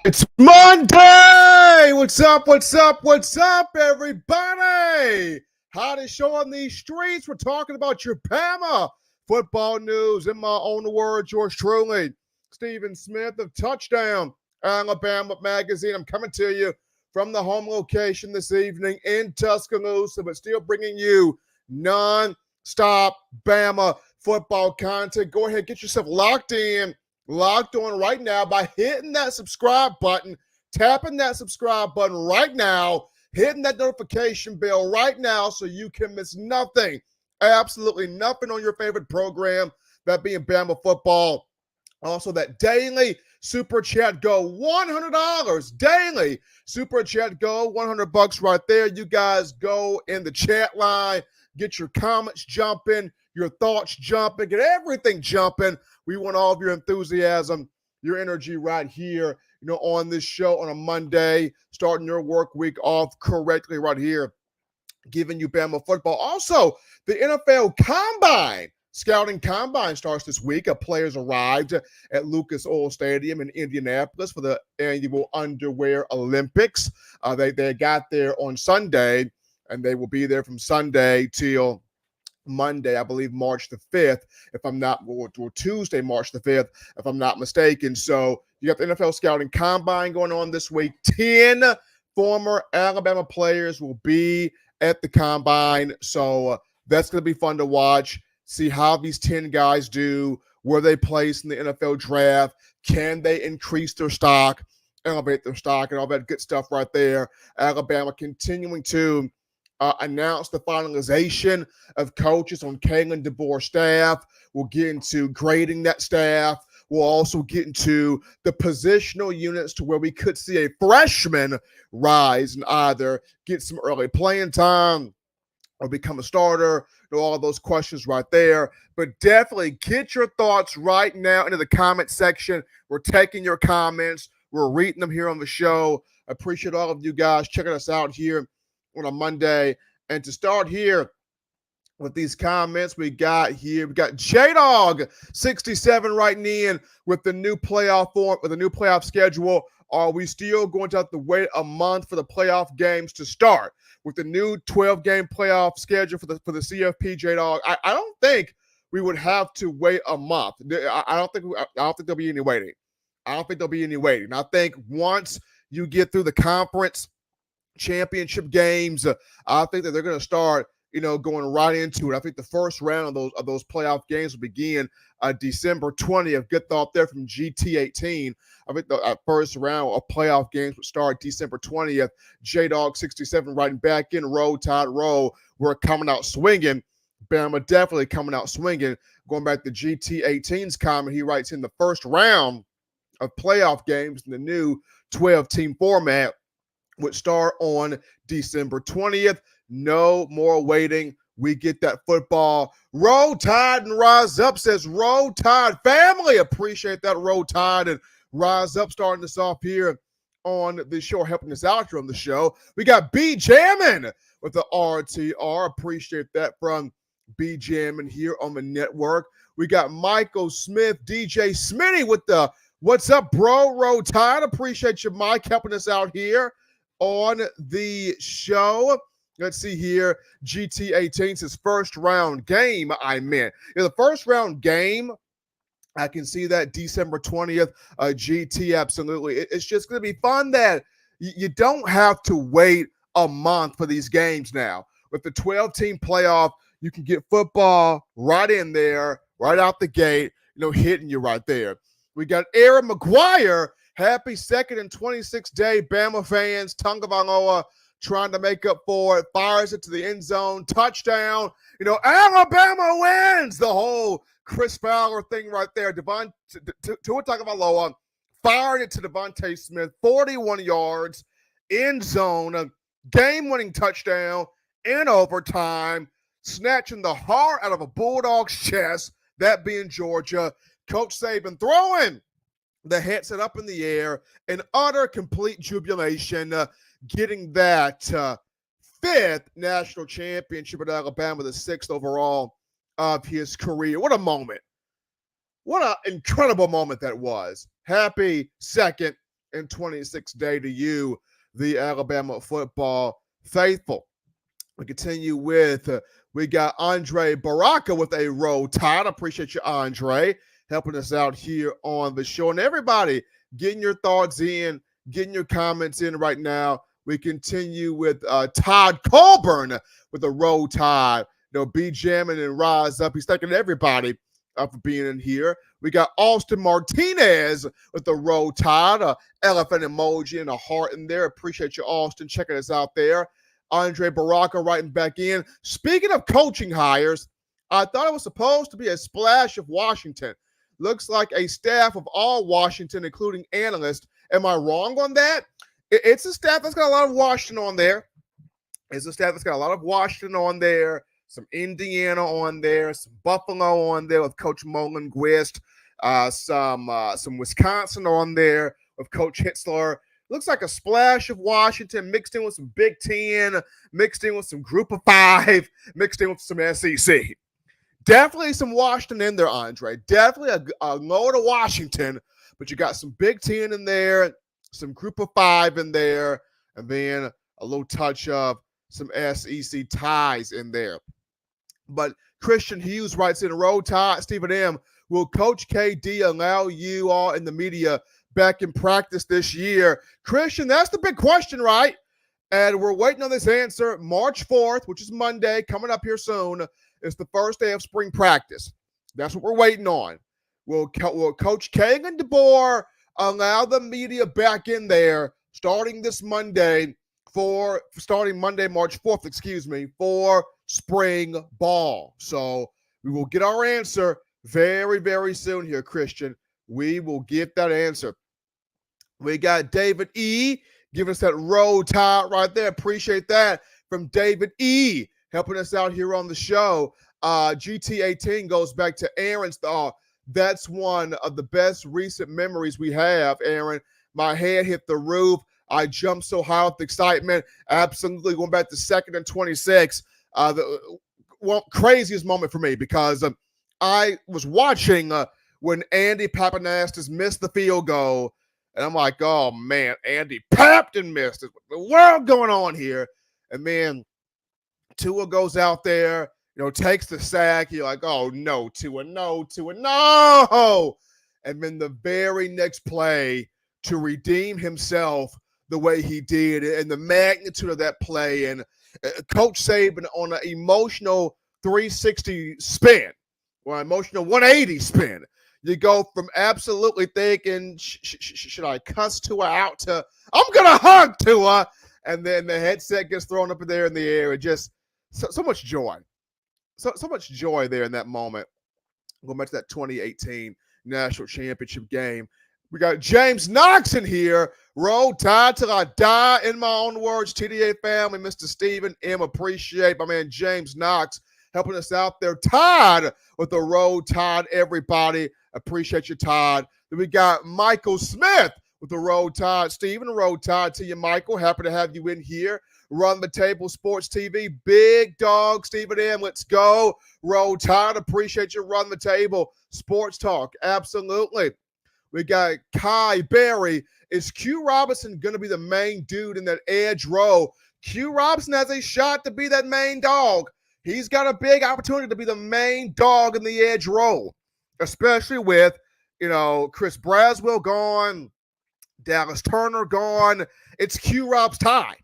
It's Monday! What's up, everybody? Hottest show on these streets. We're talking about your Bama football news. In my own words, yours truly, Stephen Smith of Touchdown Alabama Magazine. I'm coming to you from the home location this evening in Tuscaloosa, but still bringing you non-stop Bama football content. Go ahead, get yourself locked on right now by hitting that subscribe button, tapping that subscribe button right now, hitting that notification bell right now so you can miss nothing, absolutely nothing on your favorite program, that being Bama football. Also, that daily Super Chat Go, $100 daily Super Chat Go, $100 right there. You guys go in the chat line, get your comments jumping, your thoughts jumping, get everything jumping. We want all of your enthusiasm, your energy right here, on this show on a Monday, starting your work week off correctly right here, giving you Bama football. Also, the NFL Combine, Scouting Combine starts this week. Players arrived at Lucas Oil Stadium in Indianapolis for the annual Underwear Olympics. They got there on Sunday, and they will be there from Sunday till Monday, I believe March the 5th, or Tuesday, March the 5th, if I'm not mistaken. So you got the NFL Scouting Combine going on this week. 10 former Alabama players will be at the Combine. So that's going to be fun to watch, see how these 10 guys do, where they place in the NFL draft. Can they increase their stock, elevate their stock, and all that good stuff right there. Alabama continuing to announced the finalization of coaches on Kalen DeBoer's staff. We'll get into grading that staff. We'll also get into the positional units to where we could see a freshman rise and either get some early playing time or become a starter. All those questions right there. But definitely get your thoughts right now into the comment section. We're taking your comments. We're reading them here on the show. I appreciate all of you guys checking us out here on a Monday. And to start here with these comments we got J-Dog 67 writing in with the new playoff form, with the new playoff schedule. Are we still going to have to wait a month for the playoff games to start? with the new 12-game playoff schedule for the CFP, J-Dog, I don't think we would have to wait a month. I don't think there'll be any waiting. I think once you get through the conference championship games, I think that they're going to start, going right into it. I think the first round of those playoff games will begin December 20th. Good thought there from GT18. I think the first round of playoff games would start December 20th. J-Dog 67 writing back in, Roll Tide Roll. We're coming out swinging. Bama definitely coming out swinging. Going back to GT18's comment, he writes in the first round of playoff games in the new 12-team format would start on December 20th. No more waiting. We get that football. Roll Tide and Rise Up, says Roll Tide family. Appreciate that, Roll Tide and Rise Up, starting us off here on the show, helping us out here on the show. We got B Jammin' with the RTR. Appreciate that from B Jammin' here on the network. We got Michael Smith, DJ Smitty with the what's up, bro? Roll Tide. Appreciate you, Mike, helping us out here on the show. Let's see here. GT18 says first round game. The first round game, I can see that December 20th. GT, absolutely. It's just going to be fun that you don't have to wait a month for these games now. With the 12-team playoff, you can get football right in there, right out the gate, hitting you right there. We got Aaron McGuire. Happy 2nd and 26th day, Bama fans. Tagovailoa trying to make up for it. Fires it to the end zone. Touchdown. Alabama wins. The whole Chris Fowler thing right there. Tua Tagovailoa fired it to Devontae Smith. 41 yards. End zone. Game-winning touchdown in overtime. Snatching the heart out of a Bulldog's chest. That being Georgia. Coach Saban throwing the headset up in the air, an utter complete jubilation, getting that 5th national championship at Alabama, the 6th overall of his career. What a moment. What an incredible moment that was. Happy 2nd and 26th day to you, the Alabama football faithful. We continue with, we got Andre Baraka with a Roll Tide. Appreciate you, Andre, helping us out here on the show. And everybody getting your thoughts in, getting your comments in right now. We continue with Todd Colburn with a Roll Tide. B Jammin' and Rise Up. He's thanking everybody for being in here. We got Austin Martinez with the Roll Tide, elephant emoji and a heart in there. Appreciate you, Austin, checking us out there. Andre Baraka writing back in. Speaking of coaching hires, I thought it was supposed to be a splash of Washington. Looks like a staff of all Washington, including analysts. Am I wrong on that? It's a staff that's got a lot of Washington on there. Some Indiana on there, some Buffalo on there with Coach Molenquist, some Wisconsin on there with Coach Hitzler. Looks like a splash of Washington mixed in with some Big Ten, mixed in with some Group of Five, mixed in with some SEC. Definitely some Washington in there, Andre. Definitely a load of Washington, but you got some Big Ten in there, some Group of Five in there, and then a little touch of some SEC ties in there. But Christian Hughes writes in, Roll Tide, Stephen M., will Coach KD allow you all in the media back in practice this year? Christian, that's the big question, right? And we're waiting on this answer. March 4th, which is Monday, coming up here soon, is the first day of spring practice. That's what we're waiting on. Will Coach Kagan DeBoer allow the media back in there starting Monday, March 4th, for spring ball? So we will get our answer very, very soon here, Christian. We will get that answer. We got David E. giving us that Roll Tide right there. Appreciate that from David E. helping us out here on the show. GT18 goes back to Aaron's thought. That's one of the best recent memories we have, Aaron. My head hit the roof. I jumped so high with excitement. Absolutely going back to 2nd and 26. The craziest moment for me because I was watching when Andy Papanastis missed the field goal. And I'm like, oh, man, Andy Papton missed it. What's the world going on here? And then Tua goes out there, takes the sack. You're like, oh, no, Tua, no, Tua, no. And then the very next play to redeem himself the way he did and the magnitude of that play. And Coach Saban on an emotional 360 spin or emotional 180 spin. You go from absolutely thinking, should I cuss Tua out to, I'm going to hug Tua. And then the headset gets thrown up there in the air. It just, so much joy. So much joy there in that moment. Going back to that 2018 National Championship game. We got James Knox in here. Roll Tide till I die. In my own words, TDA family, Mr. Stephen M. Appreciate my man James Knox helping us out there. Tide with the Roll Tide, everybody. Appreciate your Tide. Then we got Michael Smith with the Roll Tide. Stephen, Roll Tide to you, Michael. Happy to have you in here. Run the Table Sports TV. Big dog, Stephen M. Let's go. Roll Tide. Appreciate you. Run the Table Sports Talk. Absolutely. We got Kai Berry. Is Q Robinson going to be the main dude in that edge row? Q Robinson has a shot to be that main dog. He's got a big opportunity to be the main dog in the edge row, especially with, Chris Braswell gone, Dallas Turner gone. It's Q Rob's time.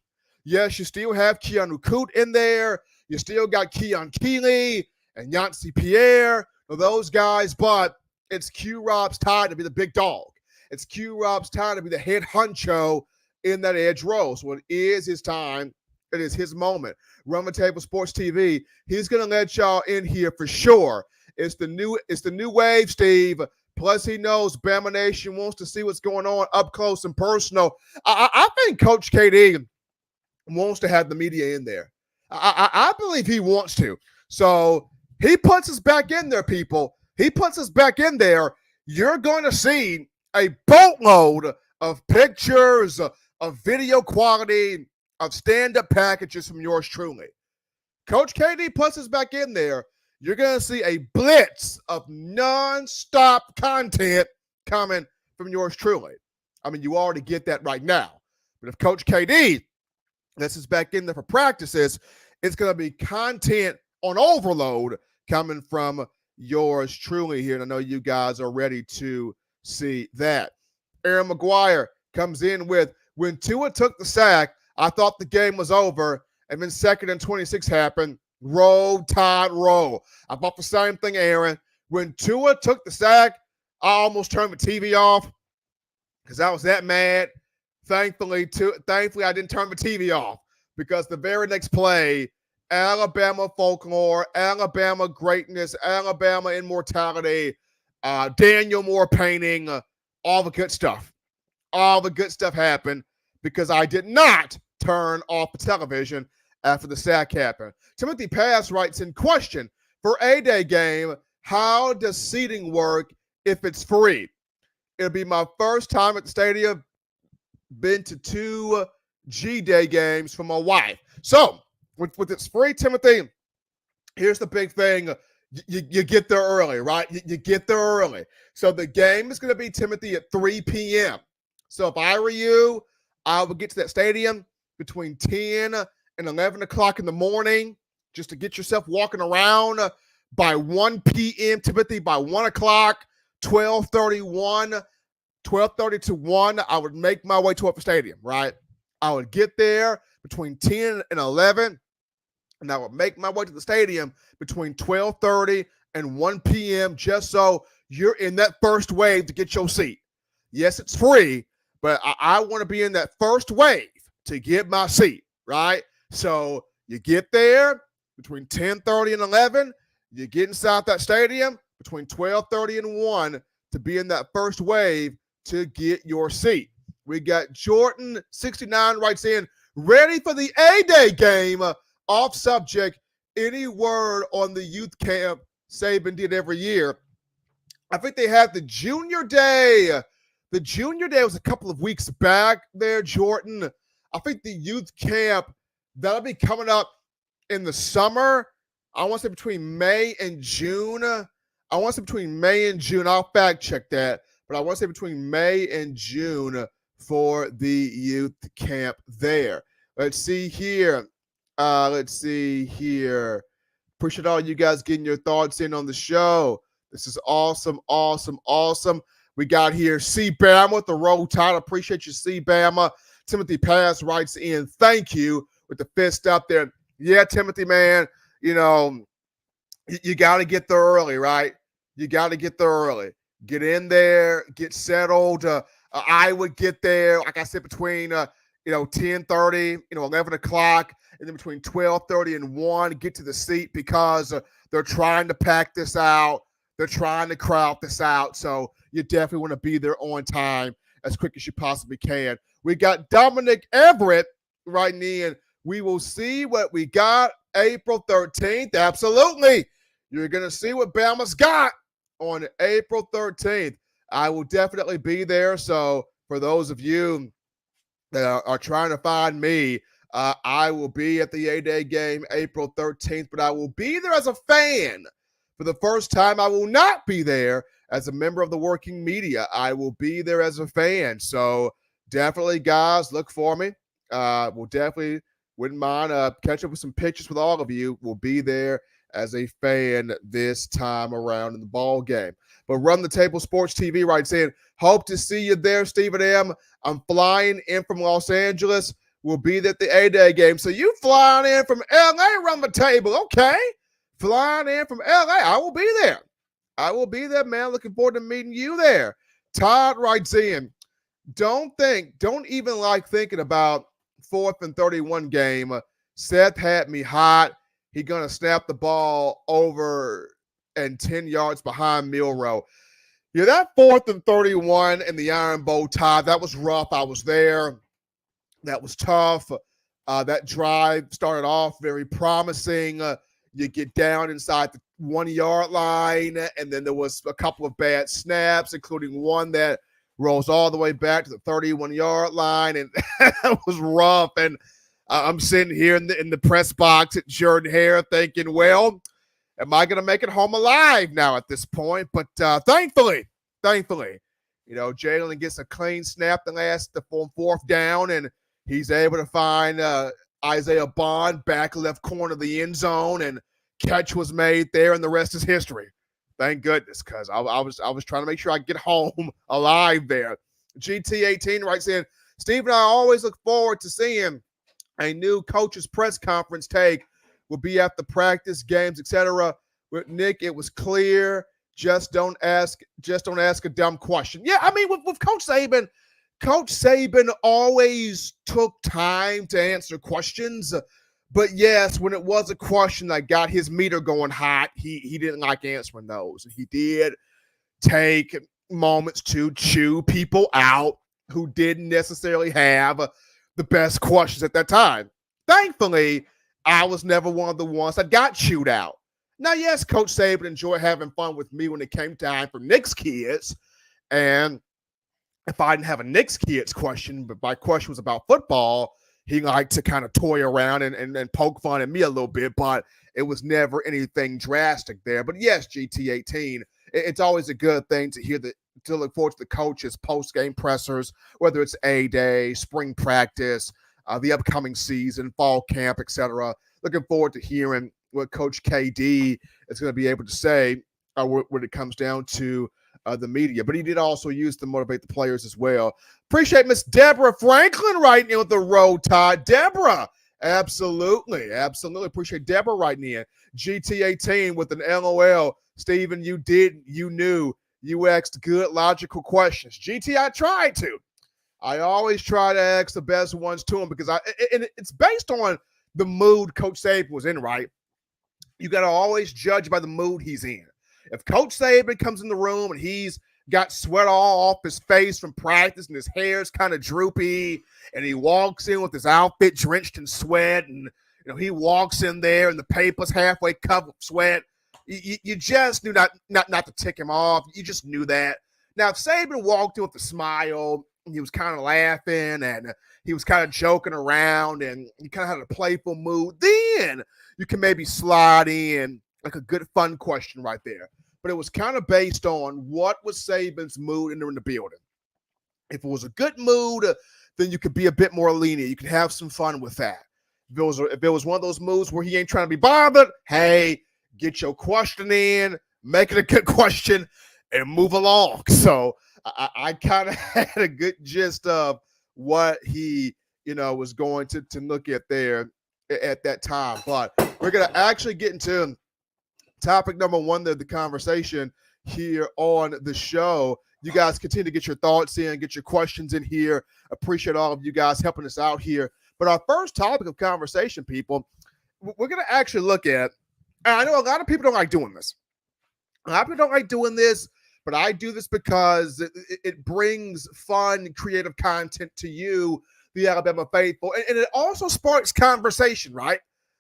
Yes, you still have Keanu Coote in there. You still got Keon Keeley and Yancey Pierre, those guys, but it's Q Rob's time to be the big dog. It's Q Rob's time to be the head honcho in that edge row. So it is his time. It is his moment. Run the Table Sports TV. He's gonna let y'all in here for sure. It's the new wave, Steve. Plus, he knows Bama Nation wants to see what's going on up close and personal. I think Coach KD wants to have the media in there. I believe he wants to. So he puts us back in there, people. He puts us back in there. You're going to see a boatload of pictures, of video quality, of stand-up packages from yours truly. Coach KD puts us back in there. You're going to see a blitz of non-stop content coming from yours truly. I mean, you already get that right now. But if Coach KD lets us back in there for practices, it's going to be content on overload coming from yours truly here. And I know you guys are ready to see that. Aaron McGuire comes in with, when Tua took the sack, I thought the game was over. And then 2nd and 26 happened. Roll, Tide, roll. I thought the same thing, Aaron. When Tua took the sack, I almost turned the TV off because I was that mad. Thankfully, I didn't turn the TV off because the very next play, Alabama folklore, Alabama greatness, Alabama immortality, Daniel Moore painting, all the good stuff. All the good stuff happened because I did not turn off the television after the sack happened. Timothy Pass writes in question, for A-Day game, how does seating work if it's free? It'll be my first time at the stadium. Been to 2 G-Day games for my wife. So, with it's free, Timothy, here's the big thing. You get there early, right? You get there early. So the game is going to be, Timothy, at 3 p.m. So if I were you, I would get to that stadium between 10 and 11 o'clock in the morning just to get yourself walking around by 1 p.m., Timothy, by 1 o'clock, 12:30 to 1, I would make my way to the stadium, right? I would get there between 10 and 11, and I would make my way to the stadium between 12:30 and 1 p.m. just so you're in that first wave to get your seat. Yes, it's free, but I want to be in that first wave to get my seat, right? So you get there between 10:30 and 11. You get inside that stadium between 12:30 and 1 to be in that first wave to get your seat. We got Jordan69 writes in, ready for the A-Day game. Off subject, any word on the youth camp Saban did every year? I think they had the junior day. The junior day was a couple of weeks back there, Jordan. I think the youth camp, that'll be coming up in the summer. I want to say between May and June. I'll fact check that. But I want to say between May and June for the youth camp there. Let's see here. Let's see here. Appreciate all you guys getting your thoughts in on the show. This is awesome, awesome, awesome. We got here C Bama with the roll tide. Appreciate you, C Bama. Timothy Pass writes in, thank you, with the fist up there. Yeah, Timothy, man, you know, you got to get there early, right? You got to get there early. Get in there, get settled. I would get there, like I said, between 10:30, 11 o'clock, and then between 12:30 and 1, get to the seat because they're trying to pack this out. They're trying to crowd this out. So you definitely want to be there on time as quick as you possibly can. We got Dominic Everett writing in. We will see what we got April 13th. Absolutely. You're going to see what Bama's got on April 13th. I will definitely be there. So for those of you that are trying to find me, I will be at the A-Day game April 13th, but I will be there as a fan. For the first time, I will not be there as a member of the working media. I will be there as a fan. So definitely, guys, look for me. We'll definitely wouldn't mind catch up with some pictures with all of you. We'll be there as a fan this time around in the ball game. But Run the Table Sports TV writes in, hope to see you there, Stephen M. I'm flying in from Los Angeles. We'll be there at the A-Day game. So you flying in from L.A., Run the Table. Okay. Flying in from L.A. I will be there. I will be there, man. Looking forward to meeting you there. Todd writes in, don't even like thinking about 4th and 31 game. Seth had me hot. He going to snap the ball over and 10 yards behind Milrow. Yeah, that 4th and 31 in the Iron Bowl tie, that was rough. I was there. That was tough. That drive started off very promising. You get down inside the 1-yard line, and then there was a couple of bad snaps, including one that rolls all the way back to the 31-yard line, and that was rough. And I'm sitting here in the press box at Jordan-Hare thinking, well, am I going to make it home alive now at this point? But thankfully, Jalen gets a clean snap the 4th down, and he's able to find Isaiah Bond back left corner of the end zone, and catch was made there, and the rest is history. Thank goodness, because I was trying to make sure I get home alive there. GT18 writes in, Steve and I always look forward to seeing a new coach's press conference take. Will be at the practice, games, etc. With Nick, it was clear. Just don't ask a dumb question. Yeah, I mean, with Coach Saban always took time to answer questions. But yes, when it was a question that got his meter going hot, he didn't like answering those. He did take moments to chew people out who didn't necessarily have the best questions at that time. Thankfully, I was never one of the ones that got chewed out. Now, yes, Coach Saban enjoyed having fun with me when it came time for Knicks kids. And if I didn't have a Knicks kids question, but my question was about football, he liked to kind of toy around and poke fun at me a little bit, but it was never anything drastic there. But yes, GT18, it's always a good thing to look forward to the coaches' post-game pressers, whether it's A-Day, spring practice, the upcoming season, fall camp, etc. Looking forward to hearing what Coach KD is going to be able to say when it comes down to the media. But he did also use to motivate the players as well. Appreciate Miss Deborah Franklin writing in with the road tide. Deborah, absolutely. Appreciate Deborah writing in. GT18 with an LOL. Steven, you knew. You asked good, logical questions. GT, I tried to. I always try to ask the best ones to him because it's based on the mood Coach Saban was in, right? You got to always judge by the mood he's in. If Coach Saban comes in the room and he's got sweat all off his face from practice and his hair's kind of droopy and he walks in with his outfit drenched in sweat and he walks in there and the paper's halfway covered with sweat, you just knew not to tick him off. You just knew that. Now, if Saban walked in with a smile, he was kind of laughing and he was kind of joking around and he kind of had a playful mood, then you can maybe slide in like a good fun question right there. But it was kind of based on what was Saban's mood in the building. If it was a good mood, then you could be a bit more lenient. You could have some fun with that. If it was one of those moves where he ain't trying to be bothered, hey, get your question in, make it a good question, and move along. So I kind of had a good gist of what he, was going to look at there at that time. But we're going to actually get into topic number one of the conversation here on the show. You guys continue to get your thoughts in, get your questions in here. Appreciate all of you guys helping us out here. But our first topic of conversation, people, we're going to actually look at, and I know a lot of people don't like doing this. A lot of people don't like doing this, but I do this because it brings fun, creative content to you, the Alabama faithful, and it also sparks conversation, right?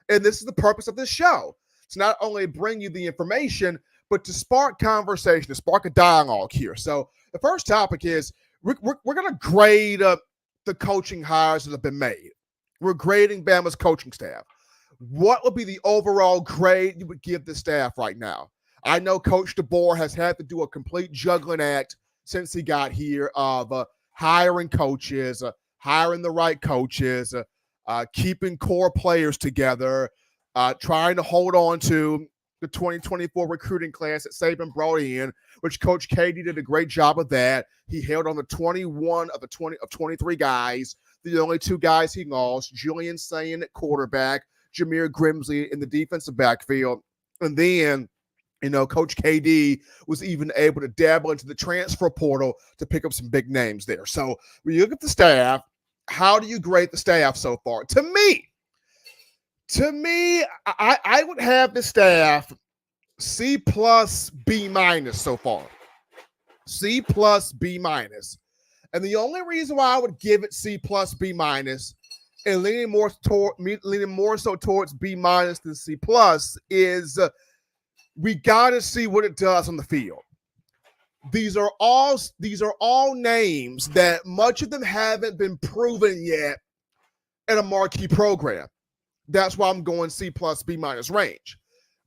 And this is the purpose of this show. To not only bring you the information, but to spark conversation, to spark a dialogue here. So the first topic is we're going to grade the coaching hires that have been made. We're grading Bama's coaching staff. What would be the overall grade you would give the staff right now? I know Coach DeBoer has had to do a complete juggling act since he got here of hiring coaches, hiring the right coaches, keeping core players together, trying to hold on to the 2024 recruiting class that Saban brought in, which Coach Katie did a great job of that. He held on to 21 of 23 guys. The only two guys he lost, Julian Sayin at quarterback, Jameer Grimsley in the defensive backfield. And then, Coach KD was even able to dabble into the transfer portal to pick up some big names there. So when you look at the staff, how do you grade the staff so far? To me, I would have the staff C plus B minus so far. C plus B minus. And the only reason why I would give it C plus B minus and leaning more so towards B minus than C plus is we got to see what it does on the field. These are all names that much of them haven't been proven yet in a marquee program. That's why I'm going C plus B minus range.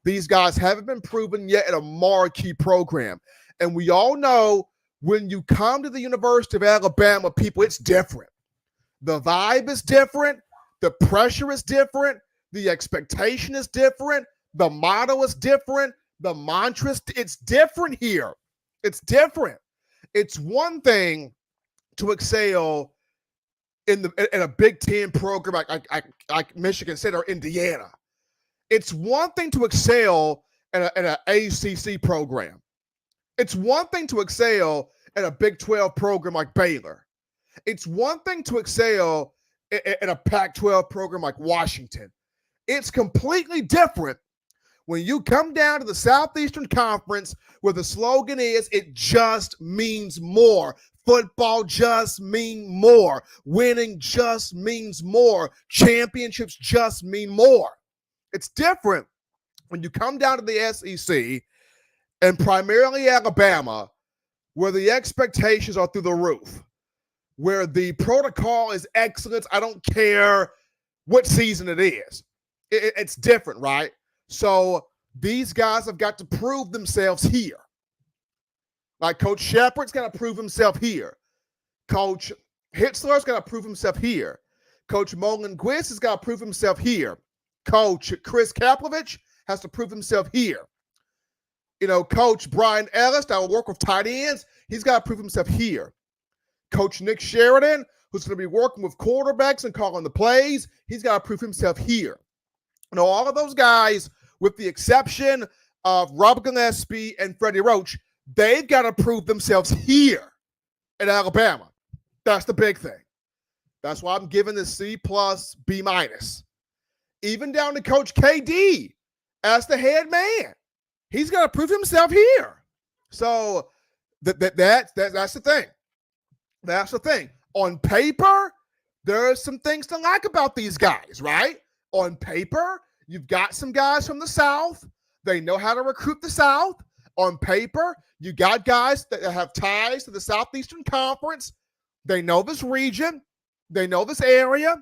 These guys haven't been proven yet in a marquee program. And we all know when you come to the University of Alabama, people, it's different. The vibe is different. The pressure is different. The expectation is different. The motto is different. The mantra, it's different here. It's different. It's one thing to excel in a Big Ten program like Michigan State or Indiana. It's one thing to excel in an ACC program. It's one thing to excel in a Big 12 program like Baylor. It's one thing to excel in a Pac-12 program like Washington. It's completely different when you come down to the Southeastern Conference where the slogan is, it just means more. Football just means more. Winning just means more. Championships just mean more. It's different when you come down to the SEC and primarily Alabama, where the expectations are through the roof, where the protocol is excellence. I don't care what season it is. It's different, right? So these guys have got to prove themselves here. Like Coach Shepard's got to prove himself here. Coach Hitzler's got to prove himself here. Coach Molenquist has got to prove himself here. Coach Chris Kaplovich has to prove himself here. Coach Brian Ellis that will work with tight ends, he's got to prove himself here. Coach Nick Sheridan, who's going to be working with quarterbacks and calling the plays, he's got to prove himself here. All of those guys, with the exception of Rob Gillespie and Freddie Roach, they've got to prove themselves here at Alabama. That's the big thing. That's why I'm giving this C plus B minus. Even down to Coach KD as the head man. He's got to prove himself here. So that's the thing. That's the thing. On paper, there are some things to like about these guys, right? On paper, you've got some guys from the South. They know how to recruit the South. On paper, you got guys that have ties to the Southeastern Conference. They know this region. They know this area.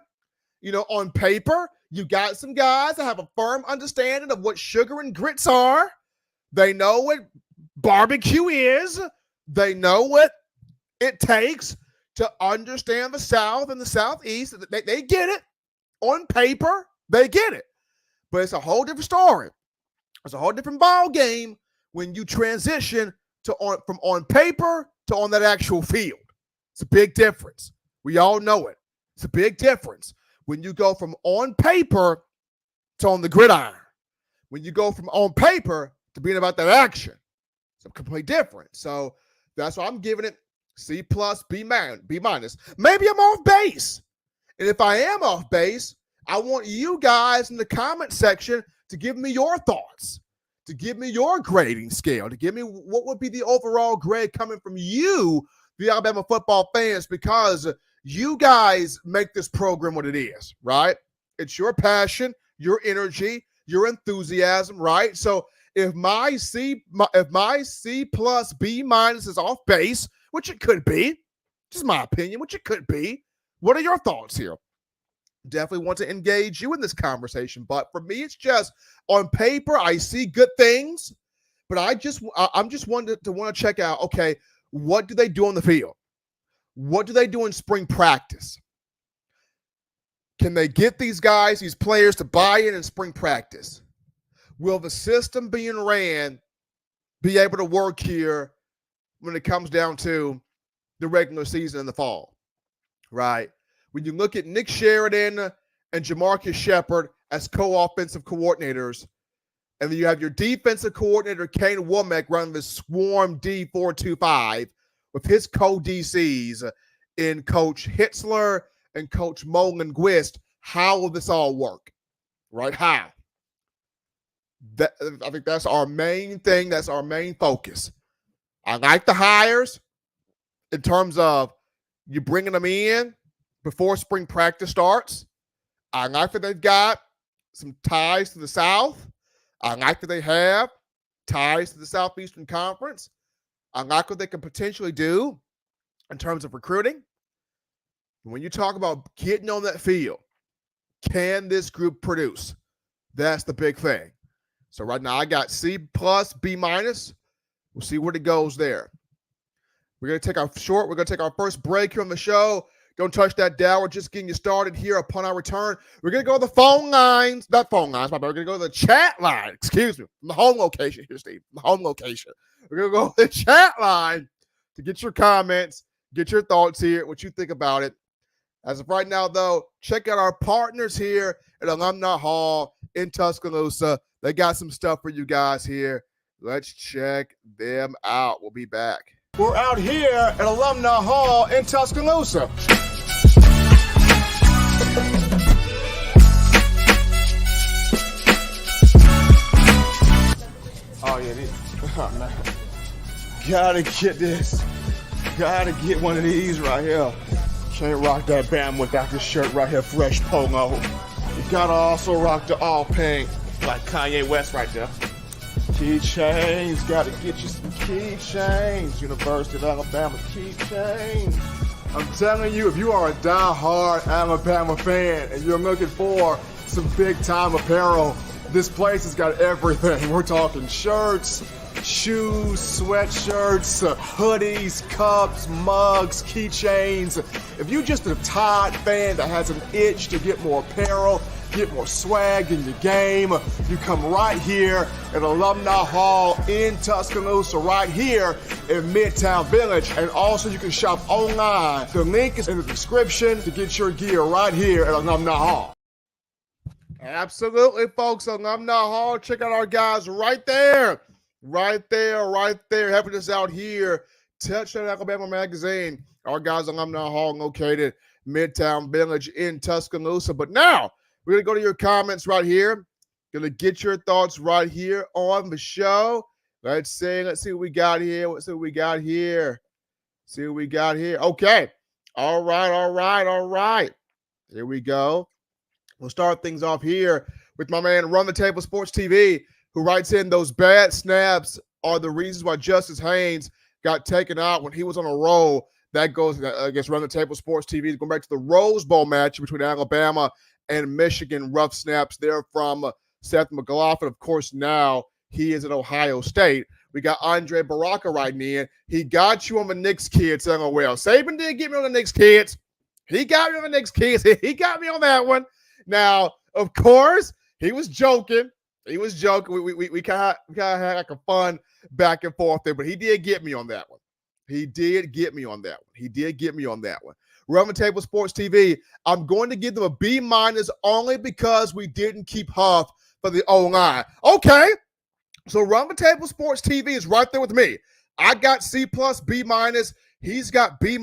On paper, you got some guys that have a firm understanding of what sugar and grits are. They know what barbecue is. They know what it takes to understand the South and the Southeast. They get it. on paper, they get it. But it's a whole different story. It's a whole different ball game when you transition from on paper to on that actual field. It's a big difference. We all know it. It's a big difference when you go from on paper to on the gridiron. When you go from on paper to being about that action. It's completely different. So that's why I'm giving it C+, B minus. Maybe I'm off base. And if I am off base, I want you guys in the comment section to give me your thoughts, to give me your grading scale, to give me what would be the overall grade coming from you, the Alabama football fans, because you guys make this program what it is, right? It's your passion, your energy, your enthusiasm, right? So if my C plus B minus is off base, which it could be, just my opinion, which it could be, what are your thoughts here? Definitely want to engage you in this conversation, but for me, it's just on paper, I see good things, but I'm just wanted to want to check out, okay, what do they do on the field? What do they do in spring practice? Can they get these guys, these players to buy in spring practice? Will the system being ran be able to work here when it comes down to the regular season in the fall, right? When you look at Nick Sheridan and Jamarcus Shepard as co-offensive coordinators, and then you have your defensive coordinator, Kane Womack, running the Swarm D425 with his co-DCs in Coach Hitzler and Coach Molenquist, how will this all work, right? How? I think that's our main thing. That's our main focus. I like the hires in terms of you bringing them in before spring practice starts. I like that they've got some ties to the South. I like that they have ties to the Southeastern Conference. I like what they can potentially do in terms of recruiting. When you talk about getting on that field, can this group produce? That's the big thing. So right now I got C plus, B minus. We'll see where it goes there. We're going to take our first break here on the show. Don't touch that dial. We're just getting you started here upon our return. We're going to go to the phone lines. Not phone lines, my bad. We're going to go to the chat line. Excuse me. From the home location here, Steve. The home location. We're going to go to the chat line to get your comments, get your thoughts here, what you think about it. As of right now, though, check out our partners here at Alumni Hall in Tuscaloosa. They got some stuff for you guys here. Let's check them out. We'll be back. We're out here at Alumni Hall in Tuscaloosa. Oh, yeah. Oh, man. Gotta get this. Gotta get one of these right here. Can't rock that Bama without this shirt right here, fresh polo. You gotta also rock the all pink, like Kanye West right there. Keychains, gotta get you some keychains. University of Alabama keychains. I'm telling you, if you are a die-hard Alabama fan and you're looking for some big-time apparel, this place has got everything. We're talking shirts, shoes, sweatshirts, hoodies, cups, mugs, keychains. If you're just a Tide fan that has an itch to get more apparel, get more swag in your game, you come right here at Alumni Hall in Tuscaloosa, right here in Midtown Village. And also you can shop online. The link is in the description to get your gear right here at Alumni Hall. Absolutely, folks. Alumni Hall. Check out our guys right there. Right there, helping us out here. Touchdown Alabama Magazine. Our guys Alumni Hall located Midtown Village in Tuscaloosa. But now, we're going to go to your comments right here. Going to get your thoughts right here on the show. Let's see what we got here. See what we got here. Okay. All right. Here we go. We'll start things off here with my man Run the Table Sports TV, who writes in, those bad snaps are the reasons why Justice Haynes got taken out when he was on a roll. That goes against Run the Table Sports TV. Going back to the Rose Bowl match between Alabama and Michigan. Rough snaps there from Seth McLaughlin. Of course, now he is at Ohio State. We got Andre Baraka writing in. He got you on the Knicks kids. LOL. Saban didn't get me on the Knicks kids. He got me on the Knicks kids. He got me on that one. Now, of course, he was joking. He was joking. We kind of had like a fun back and forth there, but he did get me on that one. He did get me on that one. He did get me on that one. Roman Table Sports TV, I'm going to give them a B- only because we didn't keep Huff for the O-line. Okay, so Roman Table Sports TV is right there with me. I got C+, B-. He's got B-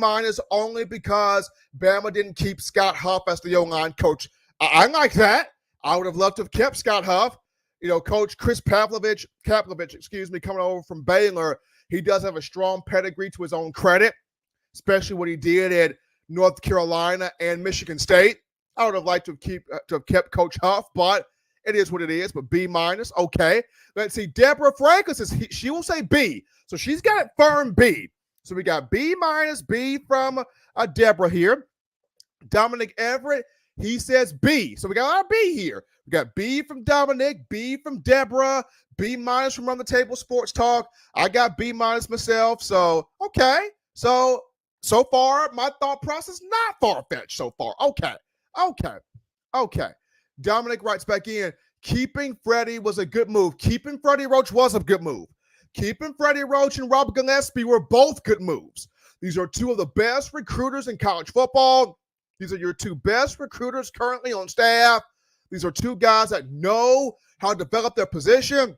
only because Bama didn't keep Scott Huff as the O-line coach. I like that. I would have loved to have kept Scott Huff. You know, Coach Chris Kaplovich, coming over from Baylor. He does have a strong pedigree to his own credit, especially what he did at North Carolina and Michigan State. I would have liked to have kept Coach Huff, but it is what it is. But B-, okay. Let's see. Deborah Franklin says she will say B, so she's got it firm B. So we got B-, B from Deborah here. Dominic Everett, he says B. So we got our B here. We got B from Dominic, B from Deborah, B- from On the Table Sports Talk. I got B- myself. So, okay. So far, my thought process not far-fetched so far. Okay. Dominic writes back in, keeping Freddie was a good move. Keeping Freddie Roach was a good move. Keeping Freddie Roach and Robert Gillespie were both good moves. These are two of the best recruiters in college football. These are your two best recruiters currently on staff. These are two guys that know how to develop their position.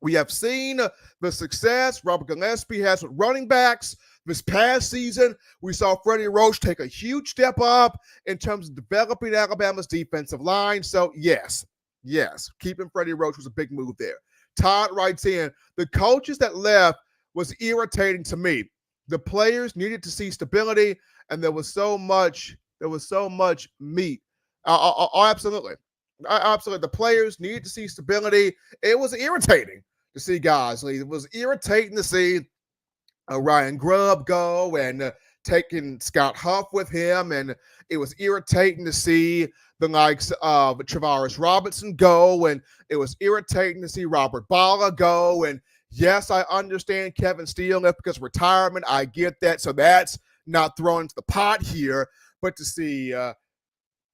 We have seen the success Robert Gillespie has with running backs. This past season, we saw Freddie Roach take a huge step up in terms of developing Alabama's defensive line. So, yes, keeping Freddie Roach was a big move there. Todd writes in, the coaches that left was irritating to me. The players needed to see stability, and there was so much meat. Absolutely. Absolutely. The players needed to see stability. It was irritating to see guys leave. It was irritating to see Ryan Grubb go and taking Scott Huff with him. And it was irritating to see the likes of Travaris Robertson go. And it was irritating to see Robert Bala go. And yes, I understand Kevin Steele left because of retirement. I get that. So that's not thrown into the pot here. But to see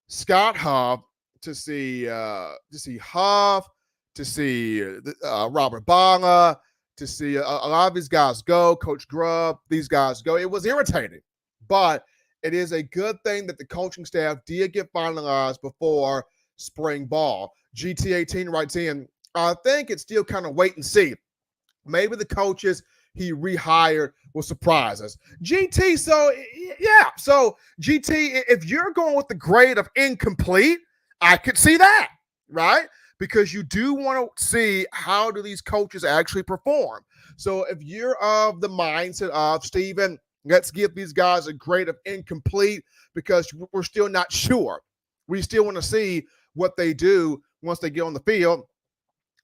Scott Huff, to see Huff, to see Robert Bala, to see a lot of these guys go, Coach Grubb, these guys go. It was irritating, but it is a good thing that the coaching staff did get finalized before spring ball. GT18 writes in, I think it's still kind of wait and see. Maybe the coaches he rehired will surprise us. GT, so GT, if you're going with the grade of incomplete, I could see that, right? Because you do want to see how do these coaches actually perform. So if you're of the mindset of, Steven, let's give these guys a grade of incomplete because we're still not sure. We still want to see what they do once they get on the field.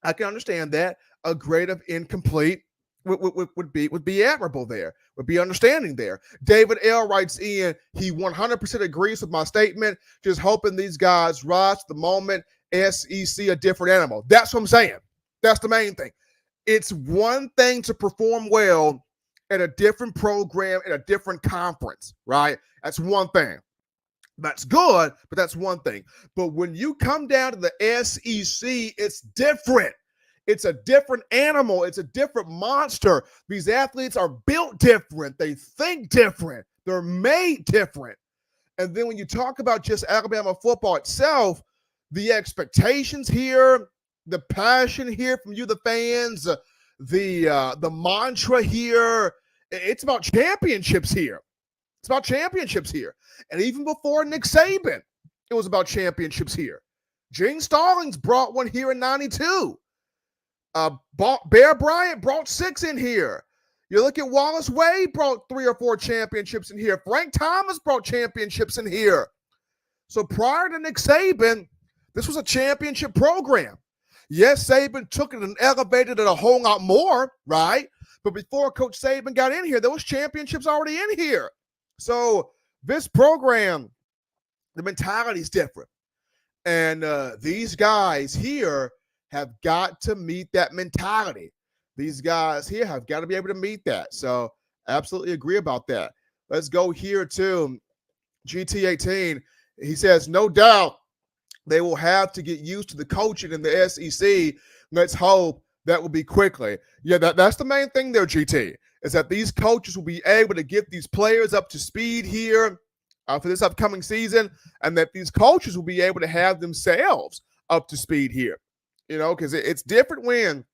I can understand that. A grade of incomplete would be admirable there, would be understanding there. David L. writes in, he 100% agrees with my statement, just hoping these guys rise to the moment. SEC, a different animal. That's what I'm saying. That's the main thing. It's one thing to perform well at a different program, in a different conference, right? That's one thing. That's good, but that's one thing. But when you come down to the SEC, it's different. It's a different animal. It's a different monster. These athletes are built different. They think different. They're made different. And then when you talk about just Alabama football itself, the expectations here, the passion here from you, the fans, the mantra here, it's about championships here. It's about championships here. And even before Nick Saban, it was about championships here. Gene Stallings brought one here in 92. Bear Bryant brought 6 in here. You look at Wallace Wade brought 3 or 4 championships in here. Frank Thomas brought championships in here. So prior to Nick Saban, this was a championship program. Yes, Saban took it and elevated it a whole lot more, right? But before Coach Saban got in here, there was championships already in here. So this program, the mentality is different. And these guys here have got to meet that mentality. These guys here have got to be able to meet that. So absolutely agree about that. Let's go here to GT18. He says, no doubt They will have to get used to the coaching in the SEC. Let's hope that will be quickly. Yeah, that's the main thing there, GT, is that these coaches will be able to get these players up to speed here for this upcoming season, and that these coaches will be able to have themselves up to speed here. Because it's different when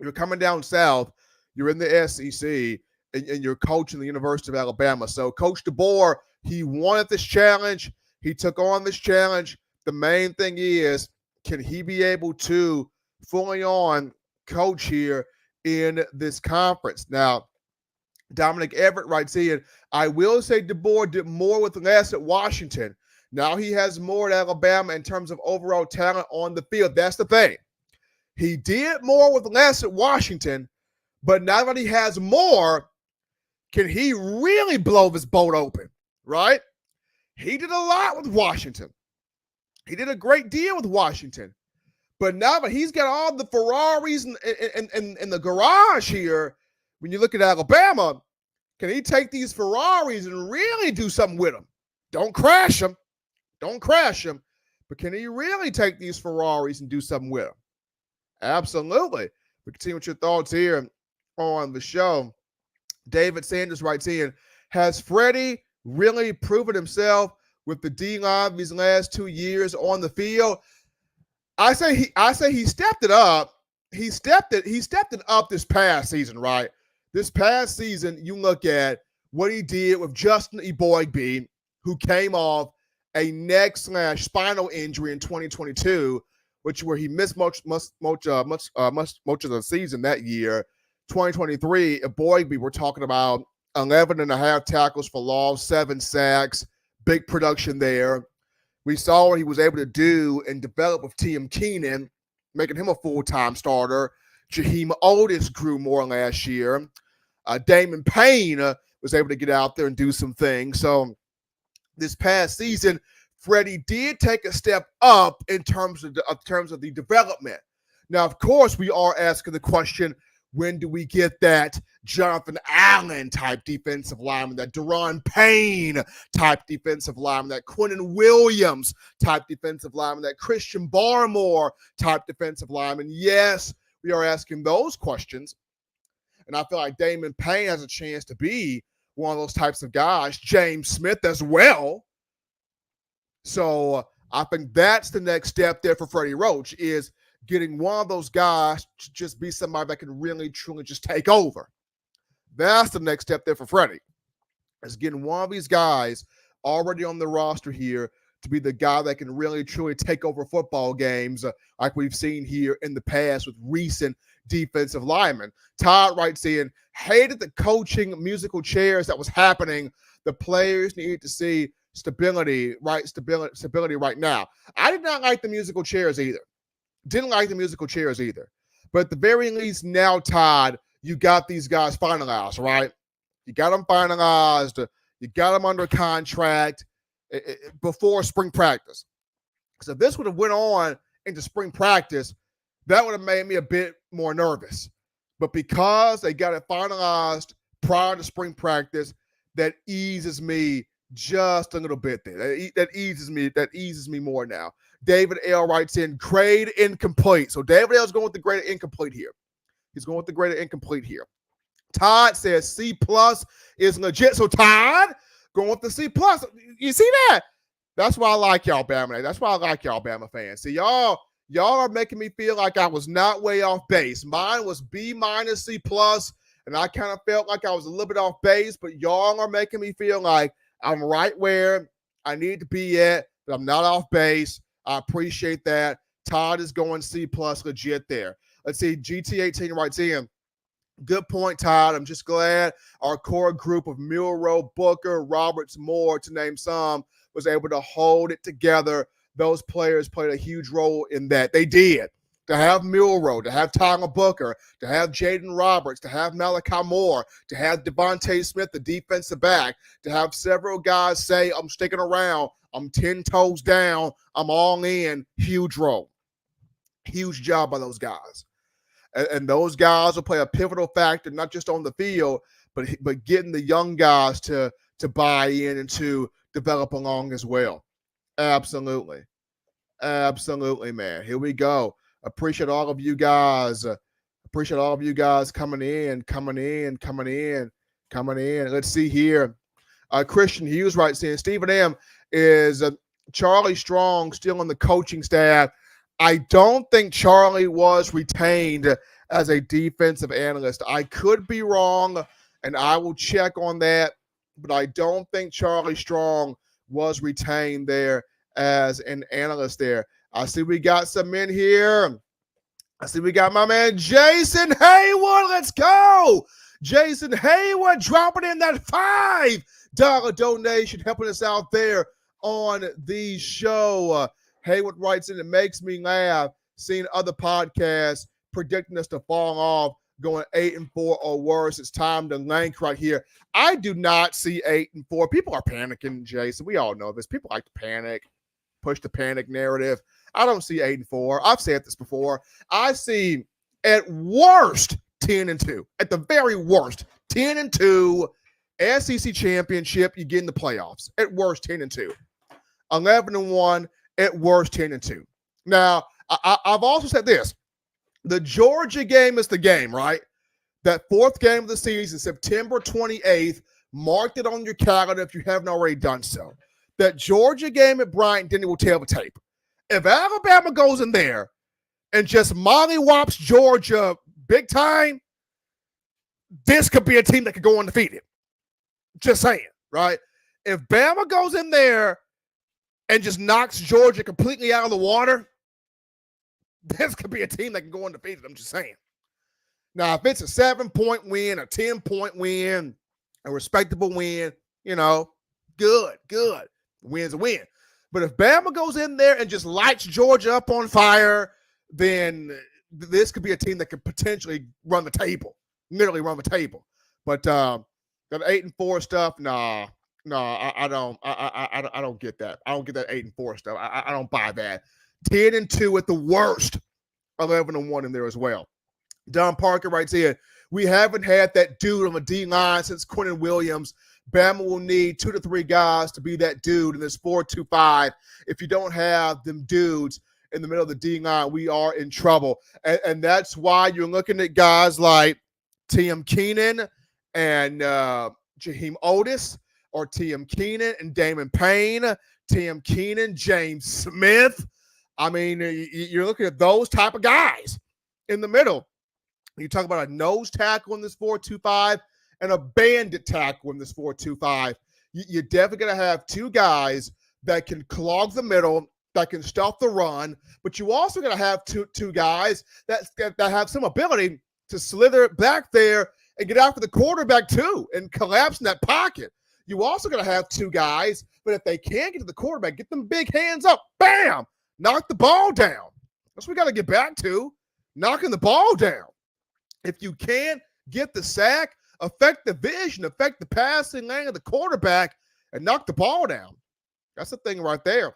you're coming down south, you're in the SEC, and you're coaching the University of Alabama. So Coach DeBoer, he wanted this challenge. He took on this challenge. The main thing is, can he be able to fully on coach here in this conference? Now, Dominic Everett writes in, I will say DeBoer did more with less at Washington. Now he has more at Alabama in terms of overall talent on the field. That's the thing. He did more with less at Washington, but now that he has more, can he really blow this boat open, right? He did a lot with Washington. He did a great deal with Washington. But now that he's got all the Ferraris in the garage here, when you look at Alabama, can he take these Ferraris and really do something with them? Don't crash them. Don't crash them. But can he really take these Ferraris and do something with them? Absolutely. We continue with your thoughts here on the show. David Sanders writes in, has Freddie really proven himself with the D-line these last 2 years on the field? I say he stepped it up. He stepped it up this past season, right? This past season, you look at what he did with Justin Eboigbe, who came off a neck/spinal injury in 2022, where he missed much of the season that year. 2023, Eboigbe, we're talking about 11 and a half tackles for loss, 7 sacks, big production there. We saw what he was able to do and develop with T.M. Keenan, making him a full-time starter. Jaheim Otis grew more last year. Damon Payne was able to get out there and do some things. So this past season, Freddie did take a step up in terms of the development. Now, of course, we are asking the question, when do we get that Jonathan Allen type defensive lineman, that Daron Payne type defensive lineman, that Quinnen Williams type defensive lineman, that Christian Barmore type defensive lineman? Yes, we are asking those questions. And I feel like Damon Payne has a chance to be one of those types of guys. James Smith as well. So I think that's the next step there for Freddie Roach, is getting one of those guys to just be somebody that can really, truly just take over. That's the next step there for Freddie, is getting one of these guys already on the roster here to be the guy that can really, truly take over football games like we've seen here in the past with recent defensive linemen. Todd writes in, hated the coaching musical chairs that was happening. The players needed to see stability right now. I did not like the musical chairs either. Didn't like the musical chairs either. But at the very least now, Todd, you got these guys finalized, right? You got them finalized. You got them under contract before spring practice. So if this would have went on into spring practice, that would have made me a bit more nervous. But because they got it finalized prior to spring practice, that eases me just a little bit there. That eases me more now. David L. writes in, grade incomplete. So David L. is going with the grade incomplete here. He's going with the grade incomplete here. Todd says C+ is legit. So Todd going with the C+. You see that? That's why I like y'all, Bama. That's why I like y'all, Bama fans. See, y'all are making me feel like I was not way off base. Mine was B- C+, and I kind of felt like I was a little bit off base, but y'all are making me feel like I'm right where I need to be at, but I'm not off base. I appreciate that. Todd is going C+ legit there. Let's see. GT18 writes in, good point, Todd. I'm just glad our core group of Milroe, Booker, Roberts, Moore, to name some, was able to hold it together. Those players played a huge role in that. They did. To have Milroe, to have Tyler Booker, to have Jaden Roberts, to have Malachi Moore, to have Devontae Smith, the defensive back, to have several guys say, I'm sticking around, I'm 10 toes down, I'm all in. Huge role. Huge job by those guys. And those guys will play a pivotal factor, not just on the field, but getting the young guys to buy in and to develop along as well. Absolutely. Absolutely, man. Here we go. Appreciate all of you guys. Appreciate all of you guys coming in. Let's see here. Christian Hughes writes in, Stephen M. is Charlie Strong still on the coaching staff? I don't think Charlie was retained as a defensive analyst. I could be wrong, and I will check on that, but I don't think Charlie Strong was retained there as an analyst there. I see we got some in here. I see we got my man Jason Hayward. Let's go. Jason Hayward dropping in that $5 donation, helping us out there on the show. Hayward writes in, it makes me laugh seeing other podcasts predicting us to fall off, going 8-4 or worse. It's time to lank right here. I do not see 8-4. People are panicking, Jason. We all know this. People like to panic, push the panic narrative. I don't see 8-4. I've said this before. I see at worst 10-2. At the very worst, 10-2. SEC championship, you get in the playoffs. At worst, 10-2. 11-1. At worst, 10-2. Now, I've also said this. The Georgia game is the game, right? That fourth game of the season, September 28th. Mark it on your calendar if you haven't already done so. That Georgia game at Bryant-Denny will tell the tape. If Alabama goes in there and just mollywops Georgia big time, this could be a team that could go undefeated. Just saying, right? If Bama goes in there and just knocks Georgia completely out of the water, this could be a team that can go undefeated. I'm just saying. Now, if it's a 7-point win, a 10-point win, a respectable win, good. Win's a win. But if Bama goes in there and just lights Georgia up on fire, then this could be a team that could potentially run the table, literally run the table. But that 8-4 stuff, I don't get that. I don't get that 8-4 stuff. I don't buy that. 10-2 at the worst, 11-1 in there as well. Don Parker writes in, we haven't had that dude on the D-line since Quentin Williams. Bama will need 2 to 3 guys to be that dude in this 4-2-5. If you don't have them dudes in the middle of the D-line, we are in trouble. And that's why you're looking at guys like T.M. Keenan and Jaheim Otis, or T.M. Keenan and Damon Payne, T.M. Keenan, James Smith. I mean, you're looking at those type of guys in the middle. You talk about a nose tackle in this 4-2-5 and a bandit tackle in this 4-2-5. You're definitely going to have 2 guys that can clog the middle, that can stop the run, but you also going to have two guys that have some ability to slither back there and get after the quarterback too and collapse in that pocket. You also going to have 2 guys, but if they can't get to the quarterback, get them big hands up, bam, knock the ball down. That's what we got to get back to, knocking the ball down. If you can't get the sack, affect the vision, affect the passing lane of the quarterback, and knock the ball down. That's the thing right there.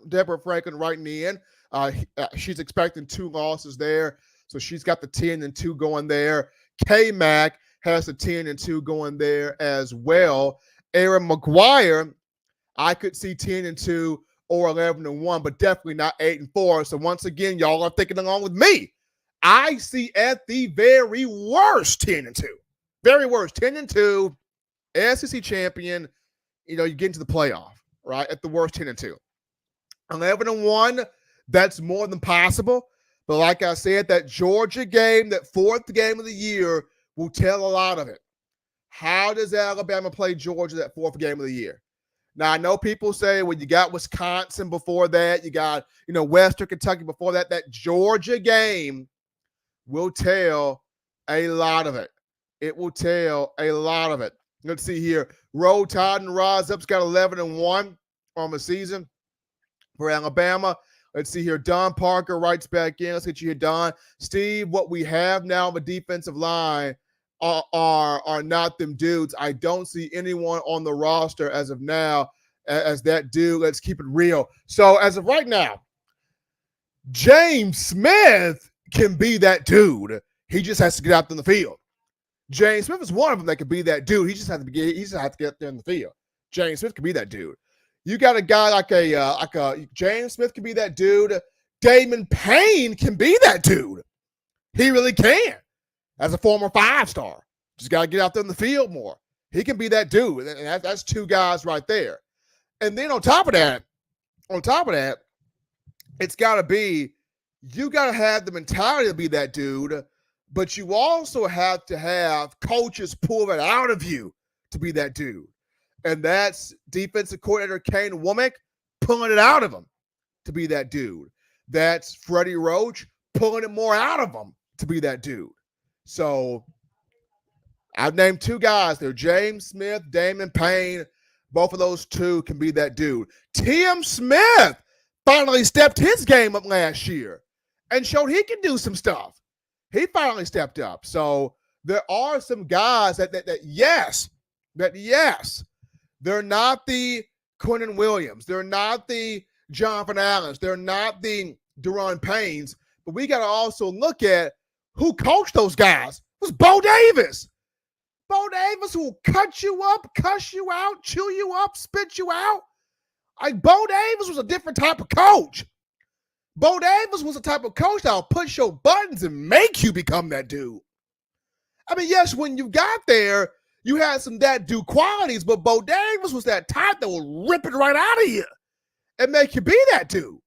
Deborah Franklin writing in. She's expecting 2 losses there, so she's got the 10-2 going there. K-Mac has the 10-2 going there as well. Aaron McGuire, I could see 10-2 or 11-1, but definitely not 8-4. So once again, y'all are thinking along with me. I see at the very worst 10-2. Very worst, 10-2, SEC champion. You get into the playoff, right? At the worst, 10-2. 11-1, that's more than possible. But like I said, that Georgia game, that 4th game of the year, will tell a lot of it. How does Alabama play Georgia that 4th game of the year? Now, I know people say, well, you got Wisconsin before that. You got, Western Kentucky before that. That Georgia game will tell a lot of it. It will tell a lot of it. Let's see here. Roll Tide and Rise Up's got 11-1 on the season for Alabama. Let's see here. Don Parker writes back in. Let's get you here, Don. Steve, what we have now on the defensive line are not them dudes. I don't see anyone on the roster as of now as that dude. Let's keep it real. So as of right now, James Smith can be that dude. He just has to get out in the field. James Smith is one of them that could be that dude. He just has to get there in the field. James Smith could be that dude. You got a guy like a James Smith can be that dude. Damon Payne can be that dude. He really can. As a former 5-star, just got to get out there in the field more. He can be that dude, and that's two guys right there. And then on top of that, it's got to be, you got to have the mentality to be that dude, but you also have to have coaches pull it out of you to be that dude. And that's defensive coordinator Kane Womack pulling it out of him to be that dude. That's Freddie Roach pulling it more out of him to be that dude. So I've named two guys there, James Smith, Damon Payne. Both of those two can be that dude. Tim Smith finally stepped his game up last year and showed he can do some stuff. He finally stepped up. So there are some guys that yes, they're not the Quinnen Williams. They're not the Jonathan Allens. They're not the Deron Paynes. But we got to also look at who coached those guys. It was Bo Davis. Bo Davis will cut you up, cuss you out, chew you up, spit you out. Like, Bo Davis was a different type of coach. Bo Davis was the type of coach that'll push your buttons and make you become that dude. I mean, yes, when you got there, you had some that dude qualities, but Bo Davis was that type that will rip it right out of you and make you be that dude.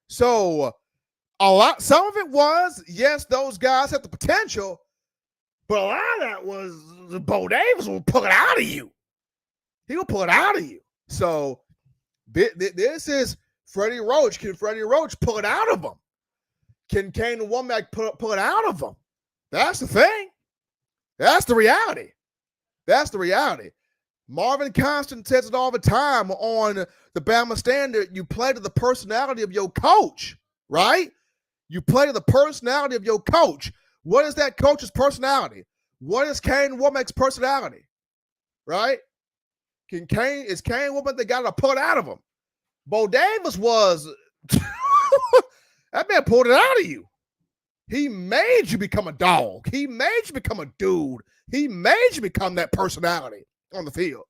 So some of it was, yes, those guys had the potential, but a lot of that was Bo Davis will pull it out of you. He will pull it out of you. So this is Freddie Roach. Can Freddie Roach pull it out of him? Can Kane Womack pull it out of him? That's the thing. That's the reality. That's the reality. Marvin Constant says it all the time on the Bama Standard. You play to the personality of your coach, right? You play to the personality of your coach. What is that coach's personality? What is Kane Womack's personality? Right? Is Kane Womack the guy to pull it out of him? Bo Davis was that man pulled it out of you. He made you become a dog. He made you become a dude. He made you become that personality on the field.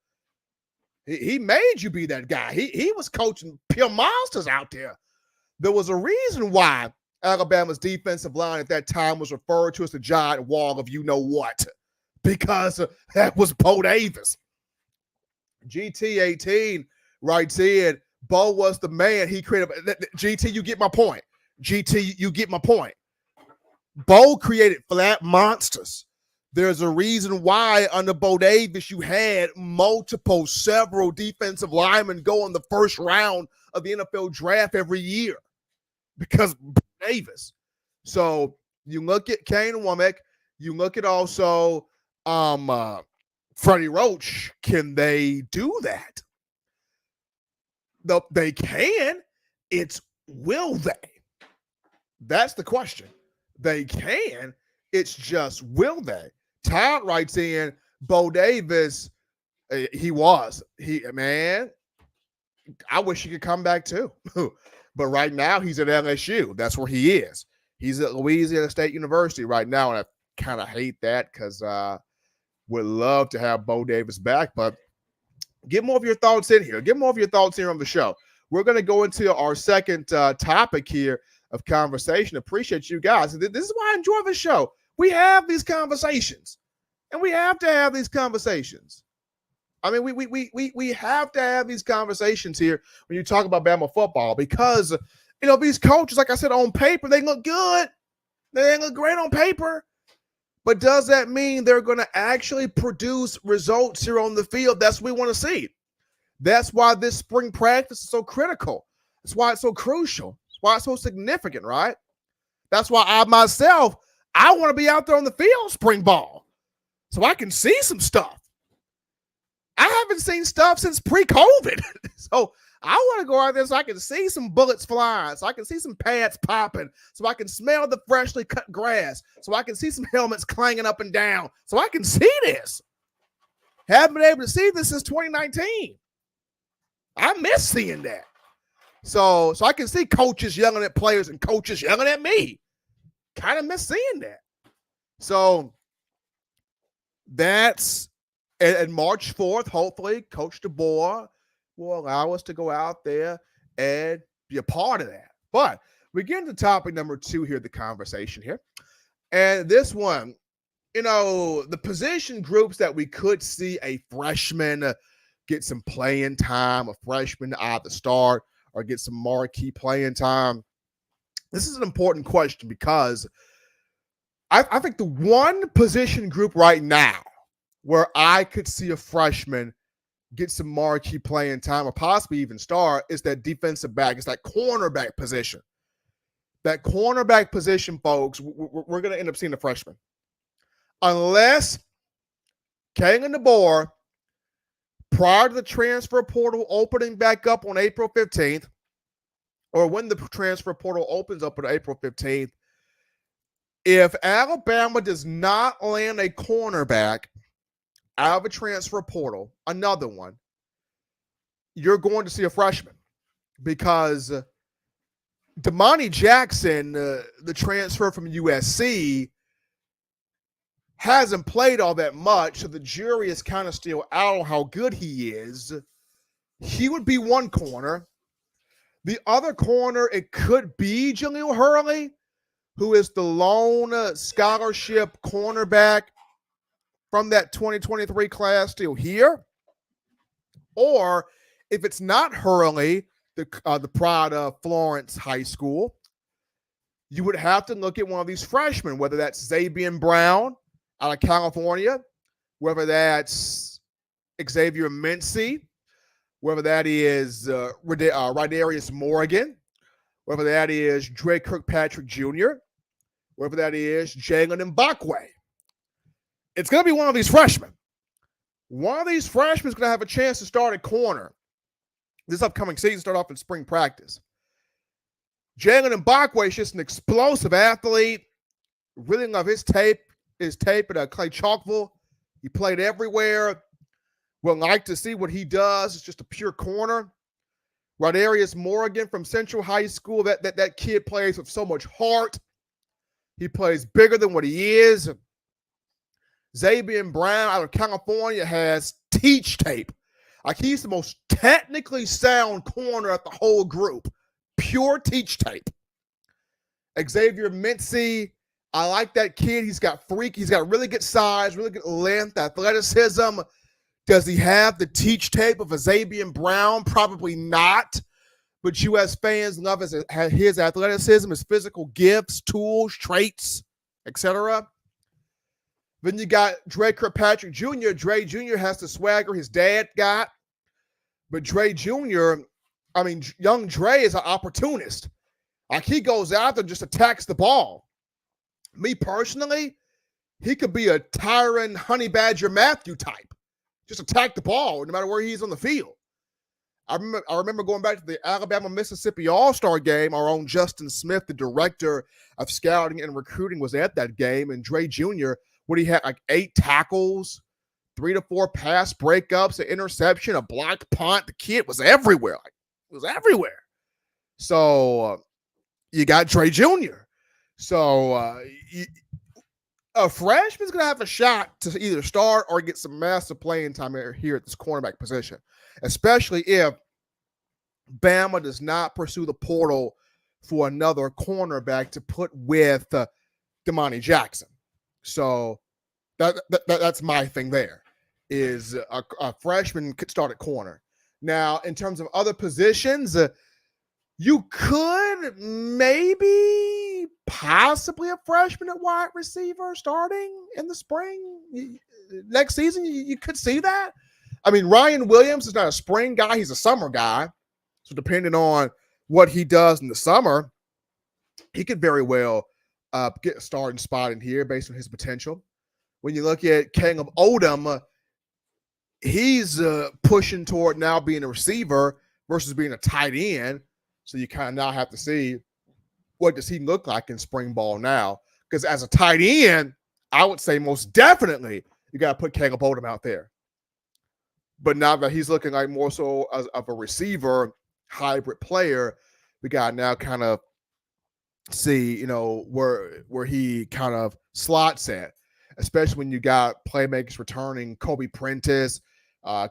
He made you be that guy. He was coaching pure monsters out there. There was a reason why Alabama's defensive line at that time was referred to as the giant wall of you-know-what, because that was Bo Davis. GT18 writes in, Bo was the man. He created – GT, you get my point. GT, you get my point. Bo created flat monsters. There's a reason why under Bo Davis you had several defensive linemen go in the first round of the NFL draft every year, because Bo Davis. So you look at Kane Womack, you look at also Freddie Roach. Can they do that? They can. It's will they? That's the question. They can. It's just will they? Todd writes in, Bo Davis, I wish he could come back too. But right now he's at LSU. That's where he is. He's at Louisiana State University right now, and I kind of hate that because would love to have Bo Davis back. But get more of your thoughts in here. Get more of your thoughts here on the show. We're going to go into our second topic here of conversation. Appreciate you guys. This is why I enjoy the show. We have these conversations, and we have to have these conversations. I mean, we have to have these conversations here when you talk about Bama football, because, these coaches, like I said, on paper, they look good. They look great on paper. But does that mean they're going to actually produce results here on the field? That's what we want to see. That's why this spring practice is so critical. That's why it's so crucial. That's why it's so significant, right? That's why I want to be out there on the field spring ball so I can see some stuff. I haven't seen stuff since pre-COVID. So I want to go out there so I can see some bullets flying, so I can see some pads popping, so I can smell the freshly cut grass, so I can see some helmets clanging up and down, so I can see this. Haven't been able to see this since 2019. I miss seeing that. So I can see coaches yelling at players and coaches yelling at me. Kind of miss seeing that. So that's, and March 4th, hopefully, Coach DeBoer will allow us to go out there and be a part of that. But we get into topic number 2 here, the conversation here. And this one, the position groups that we could see a freshman get some playing time, a freshman to either start or get some marquee playing time. This is an important question because I think the one position group right now where I could see a freshman get some marquee playing time or possibly even start is that defensive back. It's that cornerback position. That cornerback position, folks, we're going to end up seeing a freshman. Unless Kalen DeBoer, prior to the transfer portal opening back up on April 15th, or when the transfer portal opens up on April 15th, if Alabama does not land a cornerback out of a transfer portal, another one, you're going to see a freshman because Damani Jackson, the transfer from USC, hasn't played all that much, so the jury is kind of still out on how good he is. He would be one corner. The other corner, it could be Jaleel Hurley, who is the lone scholarship cornerback from that 2023 class still here. Or if it's not Hurley, the pride of Florence High School, you would have to look at one of these freshmen, whether that's Xavier Brown out of California, whether that's Xavier Mincy, whether that is Rydarius Morgan, whether that is Dre Kirkpatrick Jr., whether that is Jalen Mbakwe. It's going to be one of these freshmen. One of these freshmen is going to have a chance to start at corner this upcoming season, start off in spring practice. Jalen Mbakwe is just an explosive athlete. Really love his tape at Clay Chalkville. He played everywhere. Would like to see what he does. It's just a pure corner. Rydarius Morgan from Central High School. That kid plays with so much heart. He plays bigger than what he is. Xavier Brown out of California has teach tape. Like, he's the most technically sound corner at the whole group. Pure teach tape. Xavier Mincy, I like that kid. He's got really good size, really good length, athleticism. Does he have the teach tape of a Xavier Brown? Probably not. But US fans love his athleticism, his physical gifts, tools, traits, etc. Then you got Dre Kirkpatrick Jr. Dre Jr. has the swagger his dad got. But Dre Jr., young Dre is an opportunist. Like, he goes out there and just attacks the ball. Me personally, he could be a Tyron Honey Badger Matthew type. Just attack the ball no matter where he is on the field. I remember going back to the Alabama-Mississippi All-Star game. Our own Justin Smith, the director of scouting and recruiting, was at that game. And Dre Jr., he had like 8 tackles, 3 to 4 pass breakups, an interception, a blocked punt. The kid was everywhere. It was everywhere. So you got Dre Jr. So a freshman's going to have a shot to either start or get some massive playing time here at this cornerback position, especially if Bama does not pursue the portal for another cornerback to put with Damani Jackson. So that's my thing there, is a freshman could start at corner. Now, in terms of other positions, you could maybe possibly a freshman at wide receiver starting in the spring. Next season, you could see that. Ryan Williams is not a spring guy. He's a summer guy. So depending on what he does in the summer, he could very well get a starting spot in here based on his potential. When you look at Caleb Odom, he's pushing toward now being a receiver versus being a tight end. So you kind of now have to see, what does he look like in spring ball now? Because as a tight end, I would say most definitely you got to put Caleb Odom out there. But now that he's looking like more so of a receiver hybrid player, we got to now kind of see, where he kind of slots at, especially when you got playmakers returning, Kobe Prentice,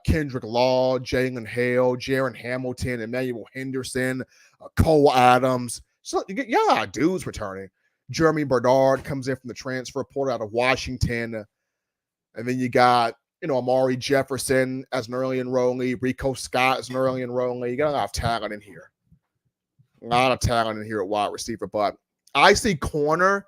Kendrick Law, Jalen Hale, Jaron Hamilton, Emmanuel Henderson, Cole Adams. So you got dudes returning. Jeremy Bernard comes in from the transfer portal out of Washington. And then you got, Amari Jefferson as an early enrollee, Rico Scott as an early enrollee. You got a lot of talent in here. A lot of talent in here at wide receiver. But I see corner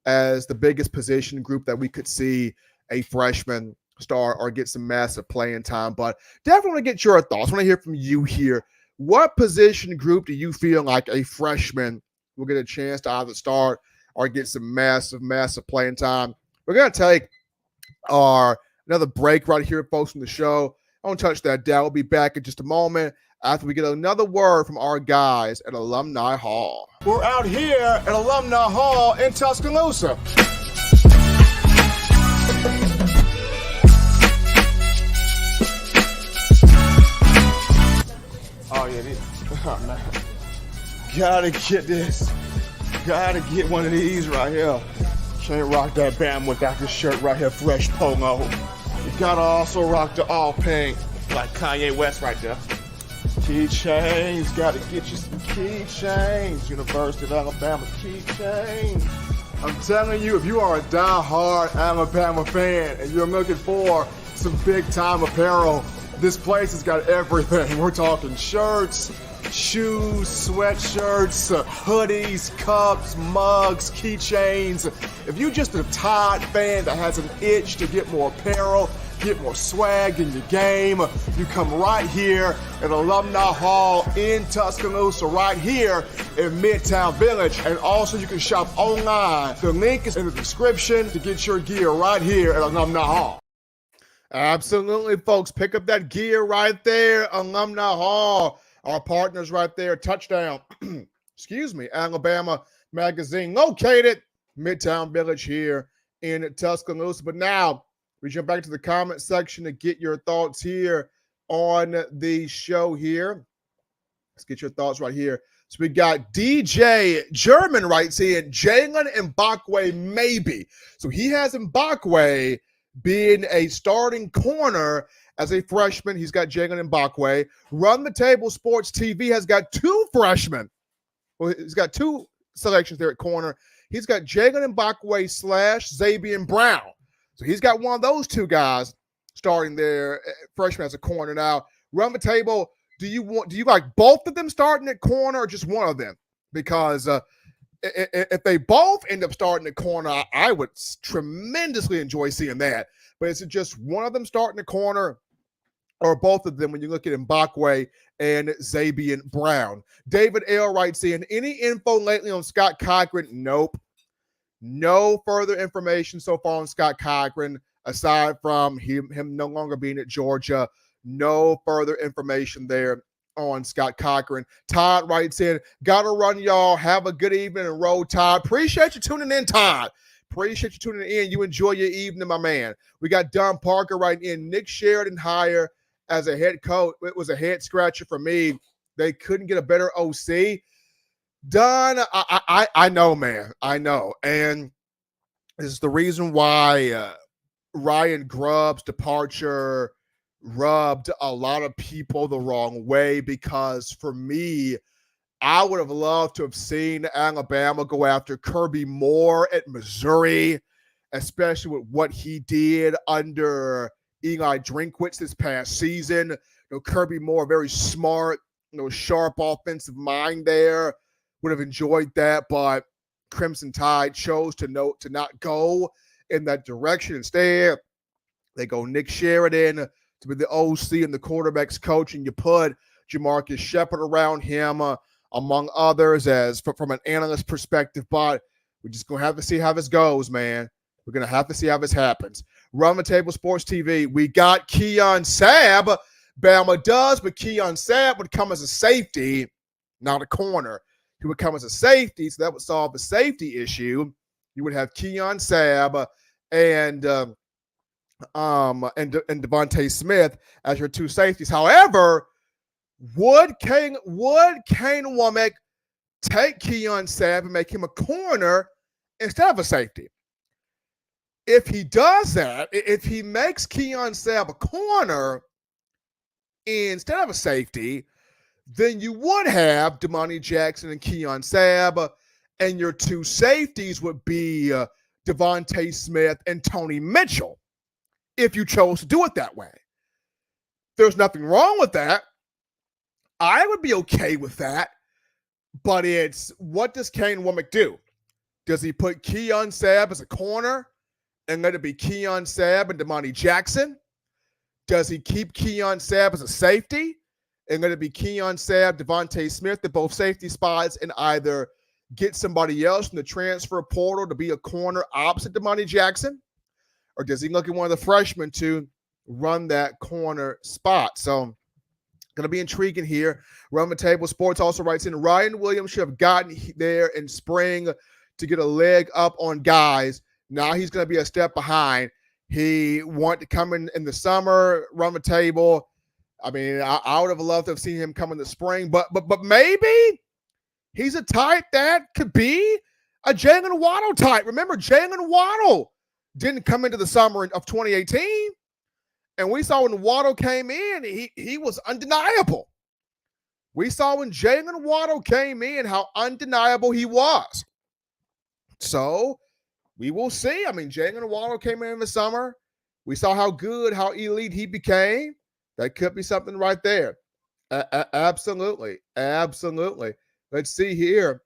as the biggest position group that we could see a freshman start or get some massive playing time. But definitely want to get your thoughts. I want to hear from you here. What position group do you feel like a freshman will get a chance to either start or get some massive playing time? We're going to take another break right here, folks, from the show. Don't touch that down. We'll be back in just a moment after we get another word from our guys at Alumni Hall. We're out here at Alumni Hall in Tuscaloosa. Oh, yeah, oh, man. Gotta get this. Gotta get one of these right here. Can't rock that Bama without this shirt right here, fresh polo. You gotta also rock the all pink, like Kanye West right there. Keychains, gotta get you some keychains. University of Alabama keychains. I'm telling you, if you are a die-hard Alabama fan and you're looking for some big-time apparel, this place has got everything. We're talking shirts, shoes, sweatshirts, hoodies, cups, mugs, keychains. If you're just a Tide fan that has an itch to get more apparel, get more swag in your game, you come right here at Alumni Hall in Tuscaloosa, right here in Midtown Village. And also you can shop online. The link is in the description to get your gear right here at Alumni Hall. Absolutely, folks. Pick up that gear right there, Alumni Hall. Our partners right there, Touchdown, Alabama Magazine, located Midtown Village here in Tuscaloosa. But now we jump back to the comment section to get your thoughts here on the show here. Let's get your thoughts right here. So we got DJ German writes in, Jalen Mbakwe maybe. So he has Mbakwe being a starting corner as a freshman. He's got Jalen Mbakwe. Run the Table Sports TV has got two freshmen. Well, he's got two selections there at corner. He's got Jalen Mbakwe / Xavier Brown. So he's got one of those two guys starting there, freshman as a corner. Now, Run the Table, do you like both of them starting at corner or just one of them? Because if they both end up starting at corner, I would tremendously enjoy seeing that. But is it just one of them starting at corner or both of them when you look at Mbakwe and Xavier Brown? David L. writes in, any info lately on Scott Cochran? Nope. No further information so far on Scott Cochran, aside from him no longer being at Georgia. No further information there on Scott Cochran. Todd writes in, gotta run, y'all. Have a good evening and roll Todd. Appreciate you tuning in, Todd. Appreciate you tuning in. You enjoy your evening, my man. We got Don Parker writing in, Nick Sheridan hire as a head coach. It was a head scratcher for me. They couldn't get a better OC. Don, I know, man. I know. And this is the reason why Ryan Grubb's departure rubbed a lot of people the wrong way, because for me, I would have loved to have seen Alabama go after Kirby Moore at Missouri, especially with what he did under Eli Drinkwitz this past season. Kirby Moore, very smart, sharp offensive mind there. Would have enjoyed that, but Crimson Tide chose to not go in that direction. Instead, they go Nick Sheridan to be the OC and the quarterback's coach, and you put Jamarcus Shepard around him, among others, as from an analyst perspective. But we're just going to have to see how this goes, man. We're going to have to see how this happens. Run the Table Sports TV. We got Keon Sabb. Bama does, but Keon Sabb would come as a safety, not a corner. He would come as a safety, so that would solve the safety issue. You would have Keon Sabb and Devontae Smith as your two safeties. However, would Kane Womack take Keon Sabb and make him a corner instead of a safety? if he does that, if he makes Keon Sabb a corner instead of a safety, then you would have Damani Jackson and Keon Sabb, and your two safeties would be Devontae Smith and Tony Mitchell, if you chose to do it that way. There's nothing wrong with that. I would be okay with that, but it's, what does Kane Womack do? Does he put Keon Sabb as a corner and let it be Keon Sabb and Damani Jackson? Does he keep Keon Sabb as a safety and let it be Keon Sabb, Devontae Smith at both safety spots, and either get somebody else from the transfer portal to be a corner opposite Damani Jackson? Or does he look at one of the freshmen to run that corner spot? So, going to be intriguing here. Run the Table Sports also writes in, Ryan Williams should have gotten there in spring to get a leg up on guys. Now he's going to be a step behind. He wanted to come in the summer, run the table. I mean, I would have loved to have seen him come in the spring, but maybe he's a type that could be a Jalen Waddle type. Remember, Jalen Waddle didn't come into the summer of 2018. And we saw when Waddle came in, he was undeniable. We saw when Jalen Waddle came in how undeniable he was. So we will see. I mean, Jalen Waddle came in the summer. We saw how good, how elite he became. That could be something right there. Absolutely. Absolutely. Let's see here.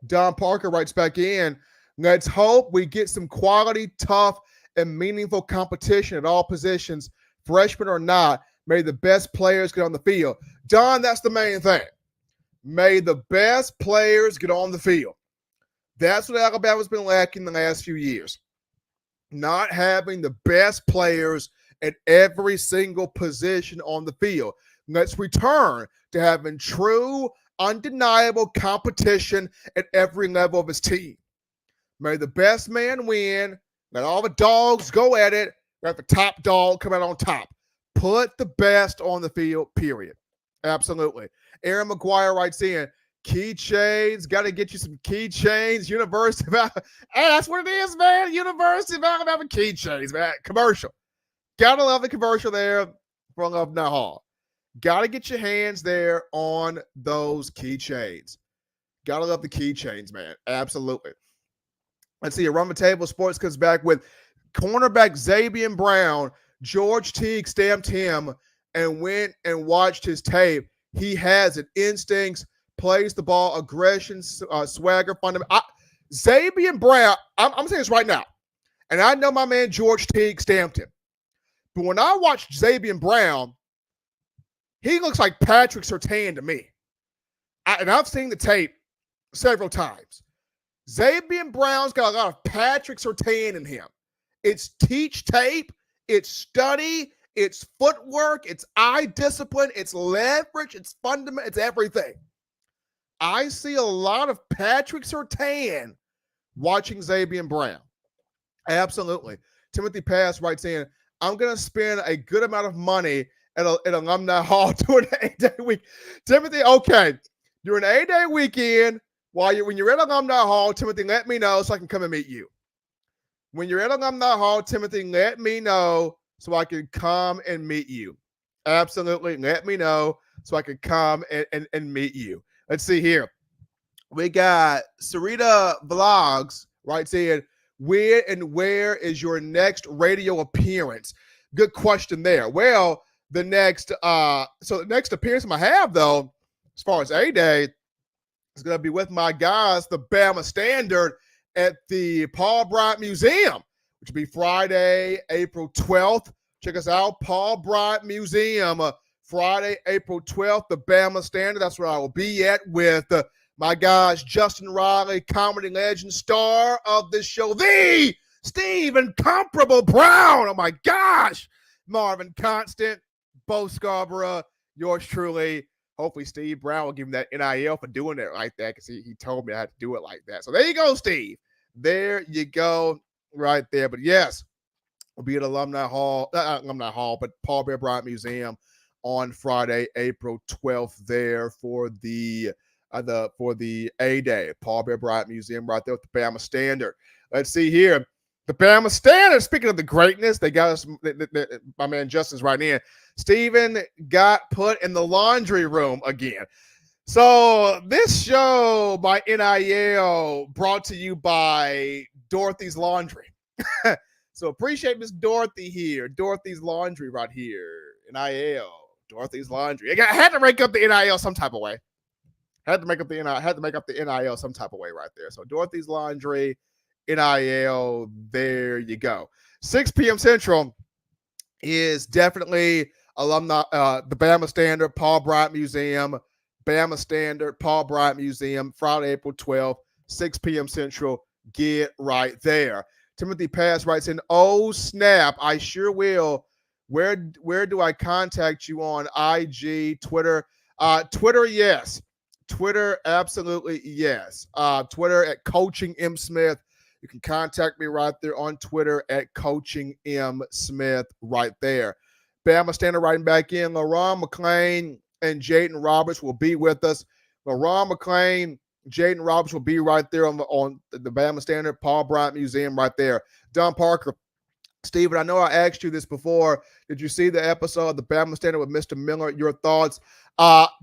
Don Parker writes back in, let's hope we get some quality, tough, and meaningful competition at all positions, freshman or not. May the best players get on the field. Don, that's the main thing. May the best players get on the field. That's what Alabama's been lacking the last few years. Not having the best players at every single position on the field. Let's return to having true, undeniable competition at every level of his team. May the best man win. Let all the dogs go at it. Let the top dog come out on top. Put the best on the field, period. Absolutely. Aaron McGuire writes in, keychains, got to get you some keychains. University of Alabama. Hey, that's what it is, man. University of Alabama keychains, man. Commercial. Got to love the commercial there for Alumni Hall. Got to get your hands there on those keychains. Got to love the keychains, man. Absolutely. Let's see. Run the Table Sports comes back with cornerback Xavier Brown. George Teague stamped him and went and watched his tape. He has it. Instincts, plays the ball, aggression, swagger, fundamental. Xavier Brown, I'm saying this right now, and I know my man George Teague stamped him. But when I watched Xavier Brown, he looks like Patrick Surtain to me. And I've seen the tape several times. Xavier Brown's got a lot of Patrick Surtain in him. It's teach tape, it's study, it's footwork, it's eye discipline, it's leverage, it's fundamental, it's everything. I see a lot of Patrick Surtain watching Xavier Brown. Absolutely. Timothy Pass writes in, I'm going to spend a good amount of money at Alumni Hall during an 8-day week. Timothy, okay. During an 8-day weekend, when you're at Alumni Hall, Timothy, let me know so I can come and meet you. When you're at Alumni Hall, Timothy, let me know so I can come and meet you. Absolutely. Let me know so I can come and meet you. Let's see here. We got Sarita Vlogs writes in, where is your next radio appearance? Good question there. Well, the next appearance I'm gonna have, though, as far as A-Day, is gonna be with my guys, the Bama Standard, at the Paul Bryant Museum, which will be Friday, April 12th. Check us out, Paul Bryant Museum, Friday, April 12th, the Bama Standard. That's where I will be at with my guys, Justin Riley, comedy legend, star of this show, the Steve Incomparable Brown. Oh, my gosh. Marvin Constant, Bo Scarborough, yours truly. Hopefully Steve Brown will give him that NIL for doing it like that, because he told me I had to do it like that. So there you go, Steve. There you go right there. But, yes, we'll be at Alumni Hall, but Paul Bear Bryant Museum on Friday, April 12th there for the A-Day. Paul Bear Bryant Museum right there with the Bama Standard. Let's see here. The Bama Standard. Speaking of the greatness, they got us. My man Justin's right in. Steven got put in the laundry room again. So this show by NIL brought to you by Dorothy's Laundry. So appreciate Miss Dorothy here. Dorothy's Laundry right here. NIL. Dorothy's Laundry. I had to make up the NIL some type of way. Had to make up the NIL some type of way right there. So Dorothy's Laundry, NIL, there you go. 6 p.m. Central is definitely alumni, the Bama Standard, Paul Bryant Museum, Bama Standard, Paul Bryant Museum, Friday, April 12th, 6 p.m. Central. Get right there. Timothy Pass writes in, oh, snap, I sure will. Where do I contact you on? IG, Twitter? Twitter, yes. Twitter, absolutely, yes. Twitter at Coaching M. Smith. You can contact me right there on Twitter at Coaching M. Smith right there. Bama Standard writing back in. LaRon McClain and Jaden Roberts will be with us. LaRon McClain, Jaden Roberts will be right there on the Bama Standard, Paul Bryant Museum right there. Don Parker, Steven, I know I asked you this before. Did you see the episode of the Bama Standard with Mr. Miller? Your thoughts?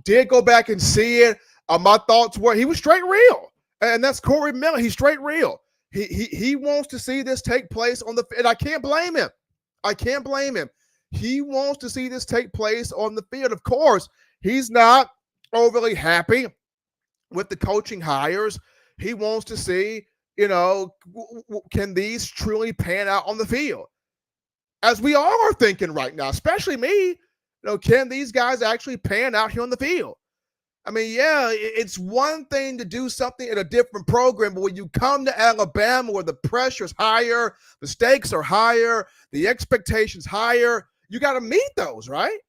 Did go back and see it. My thoughts were he was straight real. And that's Corey Miller. He's straight real. He wants to see this take place on the – and I can't blame him. He wants to see this take place on the field. Of course, he's not overly happy with the coaching hires. He wants to see, can these truly pan out on the field? As we all are thinking right now, especially me, can these guys actually pan out here on the field? I mean, yeah, it's one thing to do something in a different program, but when you come to Alabama where the pressure's higher, the stakes are higher, the expectations higher, you got to meet those, right?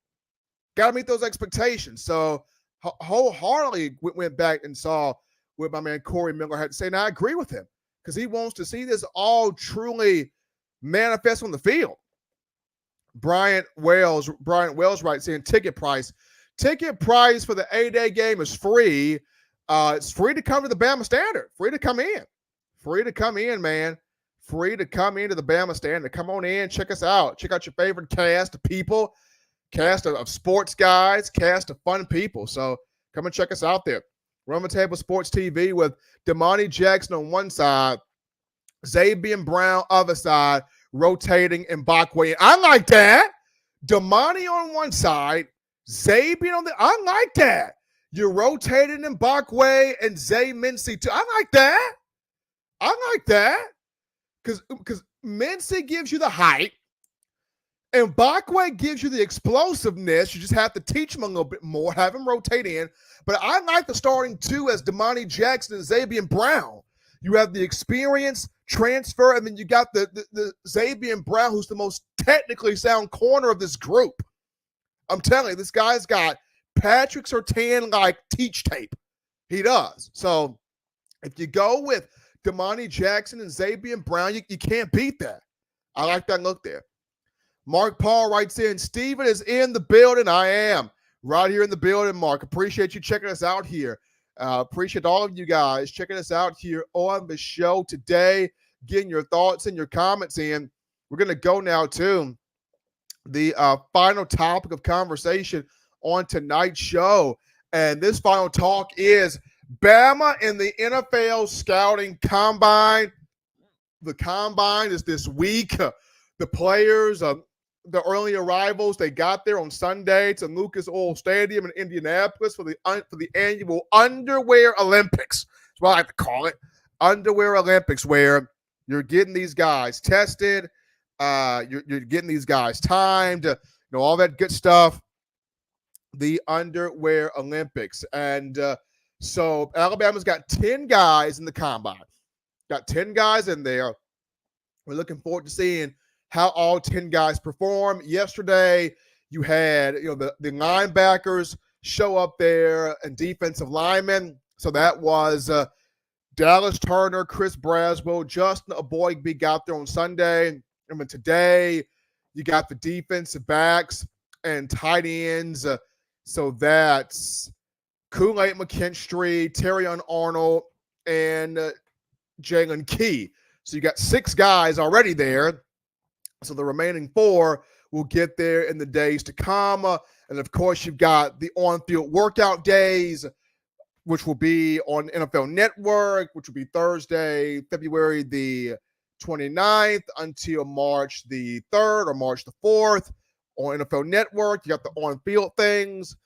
Got to meet those expectations. So wholeheartedly went back and saw what my man Corey Miller had to say. And I agree with him because he wants to see this all truly manifest on the field. Brian Wells writes in, ticket price for the A-Day game is free. It's free to come to the Bama Standard. Free to come in, man. Free to come into the Bama Standard. Come on in, check us out. Check out your favorite cast of people, cast of sports guys, cast of fun people. So come and check us out there. Roman Table Sports TV with Damani Jackson on one side, Xavier Brown other side, rotating Mbakwe. I like that. Damani on one side, Xavier on the. I like that. You're rotating Mbakwe and Zay Mincy too. I like that. Because Mincy gives you the height, and Mbakwe gives you the explosiveness. You just have to teach him a little bit more, have him rotate in. But I like the starting two as Damani Jackson and Xavier Brown. You have the experience transfer, and then you got the Xavier Brown, who's the most technically sound corner of this group. I'm telling you, this guy's got Patrick Surtain-like teach tape. He does. So if you go with Damani Jackson and Xavier Brown, you can't beat that. I like that look there. Mark Paul writes in, Steven is in the building. I am right here in the building, Mark. Appreciate you checking us out here. Appreciate all of you guys checking us out here on the show today, getting your thoughts and your comments in. We're going to go now to the final topic of conversation on tonight's show. And this final talk is Bama in the NFL scouting combine. The combine is this week. The players, the early arrivals, they got there on Sunday to Lucas Oil Stadium in Indianapolis for the annual Underwear Olympics. That's what I like to call it. Underwear Olympics, where you're getting these guys tested, you're getting these guys timed, all that good stuff. The Underwear Olympics. And so Alabama's got 10 guys in the combine. Got 10 guys in there. We're looking forward to seeing how all 10 guys perform. Yesterday, you had the linebackers show up there and defensive linemen. So that was Dallas Turner, Chris Braswell, Justin Aboigbe got there on Sunday. And then today, you got the defensive backs and tight ends. So that's Kool-Aid McKinstry, Terrion Arnold, and Jalen Key. So you got 6 guys already there. So the remaining 4 will get there in the days to come. And of course, you've got the on-field workout days, which will be on NFL Network, which will be Thursday, February the 29th until March the 3rd or March the 4th on NFL Network. You got the on-field things.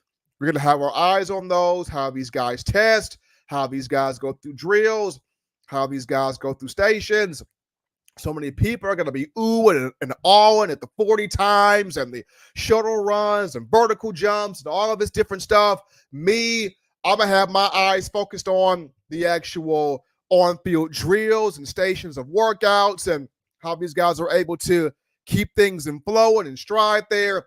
We're going to have our eyes on those, how these guys test, how these guys go through drills, how these guys go through stations. So many people are going to be oohing and awing at the 40 times and the shuttle runs and vertical jumps and all of this different stuff. Me, I'm going to have my eyes focused on the actual on-field drills and stations of workouts and how these guys are able to keep things in flow and in stride there.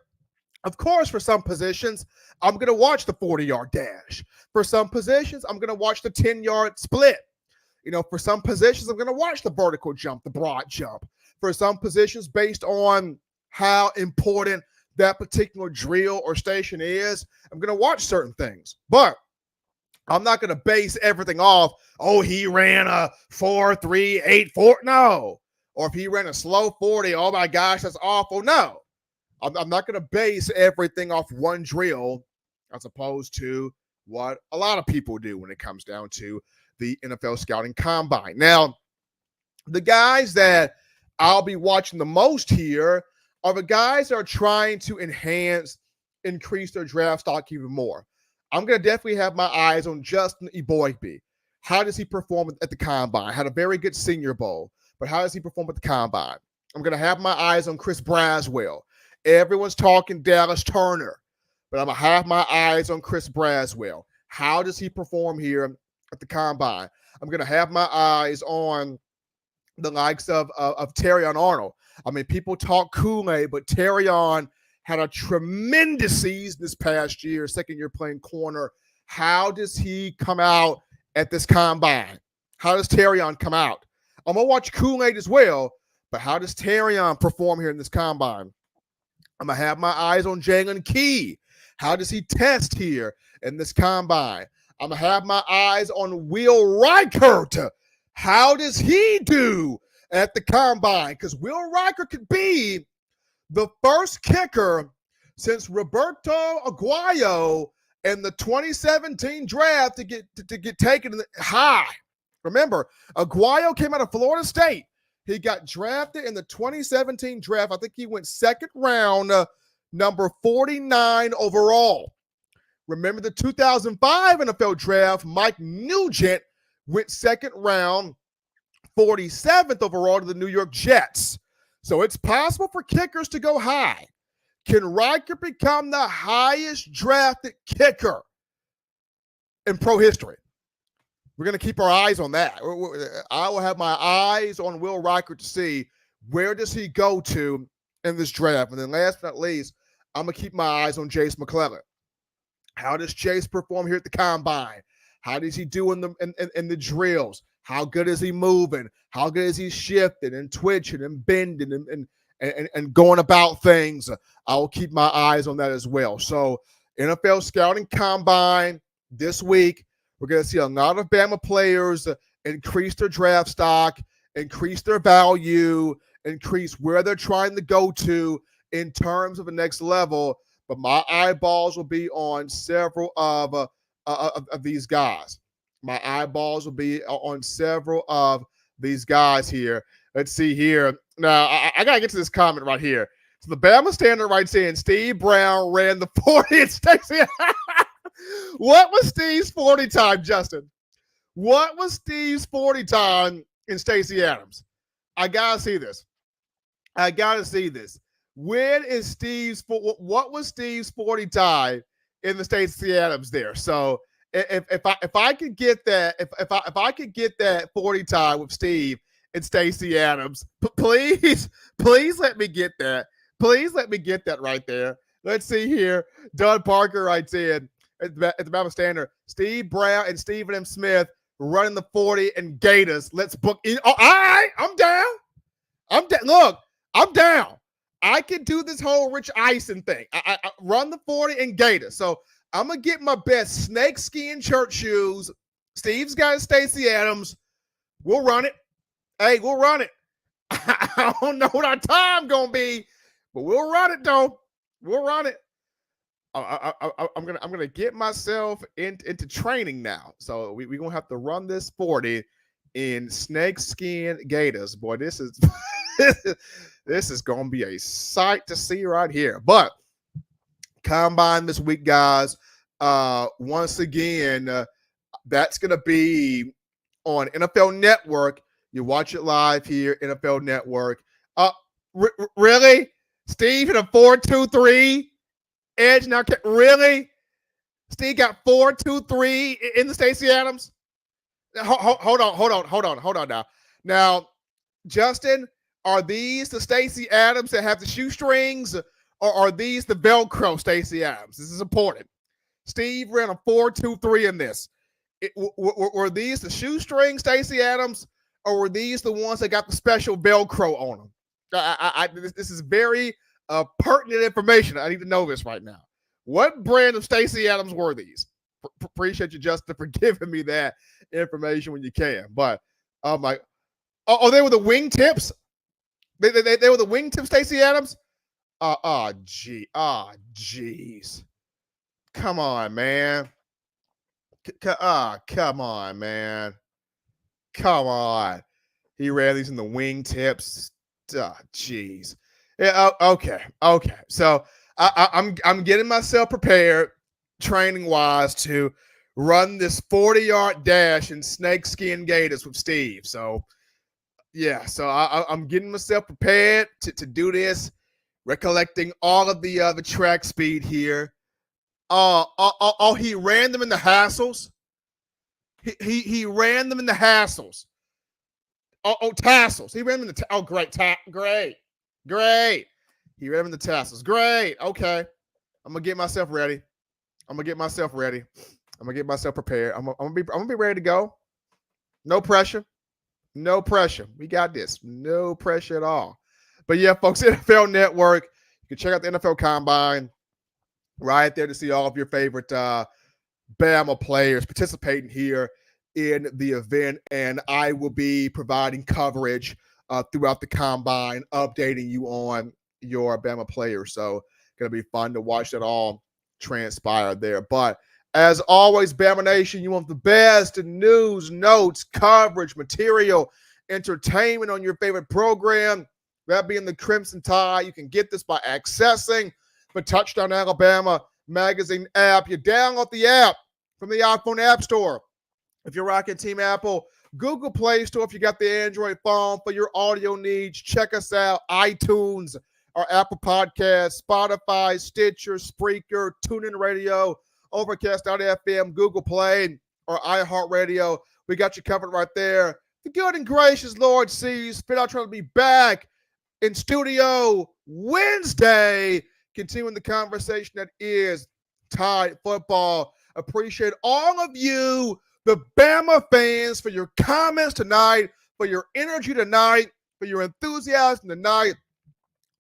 Of course, for some positions, I'm going to watch the 40-yard dash. For some positions, I'm going to watch the 10-yard split. For some positions, I'm going to watch the vertical jump, the broad jump. For some positions, based on how important that particular drill or station is, I'm going to watch certain things. But I'm not going to base everything off, he ran a 4.384. No. Or if he ran a slow 40, oh my gosh, that's awful. No. I'm not going to base everything off one drill as opposed to what a lot of people do when it comes down to the NFL Scouting Combine. Now, the guys that I'll be watching the most here are the guys that are trying to increase their draft stock even more. I'm going to definitely have my eyes on Justin Eboigbe. How does he perform at the Combine? Had a very good Senior Bowl, but how does he perform at the Combine? I'm going to have my eyes on Chris Braswell. Everyone's talking Dallas Turner, but I'm going to have my eyes on Chris Braswell. How does he perform here at the Combine? I'm going to have my eyes on the likes of Terrion Arnold. I mean, people talk Kool-Aid, but Terrion had a tremendous season this past year, second year playing corner. How does he come out at this Combine? How does Terrion come out? I'm going to watch Kool-Aid as well, but how does Terrion perform here in this Combine? I'm going to have my eyes on Jalen Key. How does he test here in this Combine? I'm going to have my eyes on Will Reichert. How does he do at the Combine? Because Will Reichert could be the first kicker since Roberto Aguayo in the 2017 draft to get taken high. Remember, Aguayo came out of Florida State. He got drafted in the 2017 draft. I think he went second round, number 49 overall. Remember the 2005 NFL draft, Mike Nugent went second round, 47th overall to the New York Jets. So it's possible for kickers to go high. Can Reichert become the highest drafted kicker in pro history? We're going to keep our eyes on that. I will have my eyes on Will Reichert to see where does he go to in this draft. And then last but not least, I'm going to keep my eyes on Jace McClellan. How does Jace perform here at the Combine? How does he do in the drills? How good is he moving? How good is he shifting and twitching and bending and going about things? I will keep my eyes on that as well. So NFL Scouting Combine this week, we're going to see a lot of Bama players increase their draft stock, increase their value, increase where they're trying to go to in terms of the next level. But my eyeballs will be on several of these guys. My eyeballs will be on several of these guys here. Let's see here. Now, I got to get to this comment right here. So the Bama Standard writes in, Steve Brown ran the 40 and Stacey. What was Steve's 40 time, Justin? What was Steve's 40 time in Stacey Adams? I got to see this. When is Steve's, what was Steve's 40 time in the Stacey Adams there? So if I could get that, if I could get that 40 time with Steve and Stacey Adams, please let me get that. Please let me get that right there. Let's see here. Doug Parker writes in at the Bama Standard, Steve Brown and Stephen M. Smith running the 40 and Gators. Let's book. Oh, all right, I'm down. Look, I'm down. I can do this whole Rich Eisen thing. I run the 40 and Gators. So I'm going to get my best snakeskin church shoes. Steve's got Stacey Adams. We'll run it. Hey, we'll run it. I don't know what our time gonna be, but we'll run it though. We'll run it. I'm gonna get myself into training now. So we're gonna have to run this 40 in snakeskin gaiters. Boy, this is this is gonna be a sight to see right here. But combine this week, guys. Once again, that's gonna be on NFL Network. You watch it live here, NFL Network. Really? Steve in a 4-2-3 edge now. Really? Steve got 4-2-3 in the Stacey Adams? Hold on now. Now, Justin, are these the Stacey Adams that have the shoestrings, or are these the Velcro Stacey Adams? This is important. Steve ran a 4-2-3 in this. Were these the shoestring Stacey Adams, or were these the ones that got the special Velcro on them? This is very pertinent information. I need to know this right now. What brand of Stacey Adams were these? Appreciate you, Justin, for giving me that information when you can. But they were the wingtips. They were the wingtip Stacey Adams. Jeez. Come on, man. Come on, man. Come on. He ran these in the wingtips. Jeez. Yeah. Okay. So I'm getting myself prepared, training wise, to run this 40-yard dash in snakeskin gaiters with Steve. So yeah. So I'm getting myself prepared to do this, recollecting all of the track speed here. He ran them in the hassles. He ran them in the hassles. Tassels. He ran them in the great. He ran them in the tassels. Great. Okay. I'm gonna get myself ready. I'm gonna get myself prepared. I'm gonna be ready to go. No pressure. We got this. No pressure at all. But yeah, folks, NFL Network. You can check out the NFL Combine right there to see all of your favorite Bama players participating here in the event. And I will be providing coverage throughout the Combine, updating you on your Bama players. So going to be fun to watch that all transpire there. But as always, Bama Nation, you want the best news, notes, coverage, material, entertainment on your favorite program, that being the Crimson Tide. You can get this by accessing the Touchdown Alabama magazine app. You download the app from the iPhone App Store. If you're rocking Team Apple, Google Play Store if you got the Android phone for your audio needs. Check us out, iTunes, our Apple Podcasts, Spotify, Stitcher, Spreaker, TuneIn Radio, Overcast.fm, Google Play, or iHeartRadio. We got you covered right there. The good and gracious Lord sees fit. I'm trying to be back in studio Wednesday, continuing the conversation that is Tide football. Appreciate all of you, the Bama fans, for your comments tonight, for your energy tonight, for your enthusiasm tonight.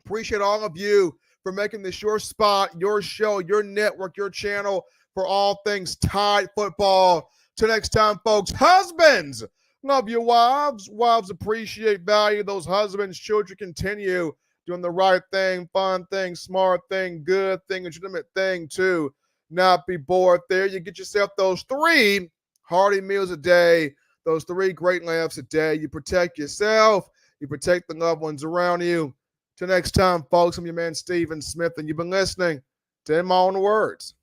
Appreciate all of you for making this your spot, your show, your network, your channel for all things Tide football. Till next time, folks. Husbands, love your wives. Wives appreciate, value those husbands. Children continue doing the right thing, fun thing, smart thing, good thing, legitimate thing too. Not be bored there. You get yourself those 3 hearty meals a day, those 3 great laughs a day. You protect yourself. You protect the loved ones around you. Till next time, folks, I'm your man, Steven Smith, and you've been listening to In My Own Words.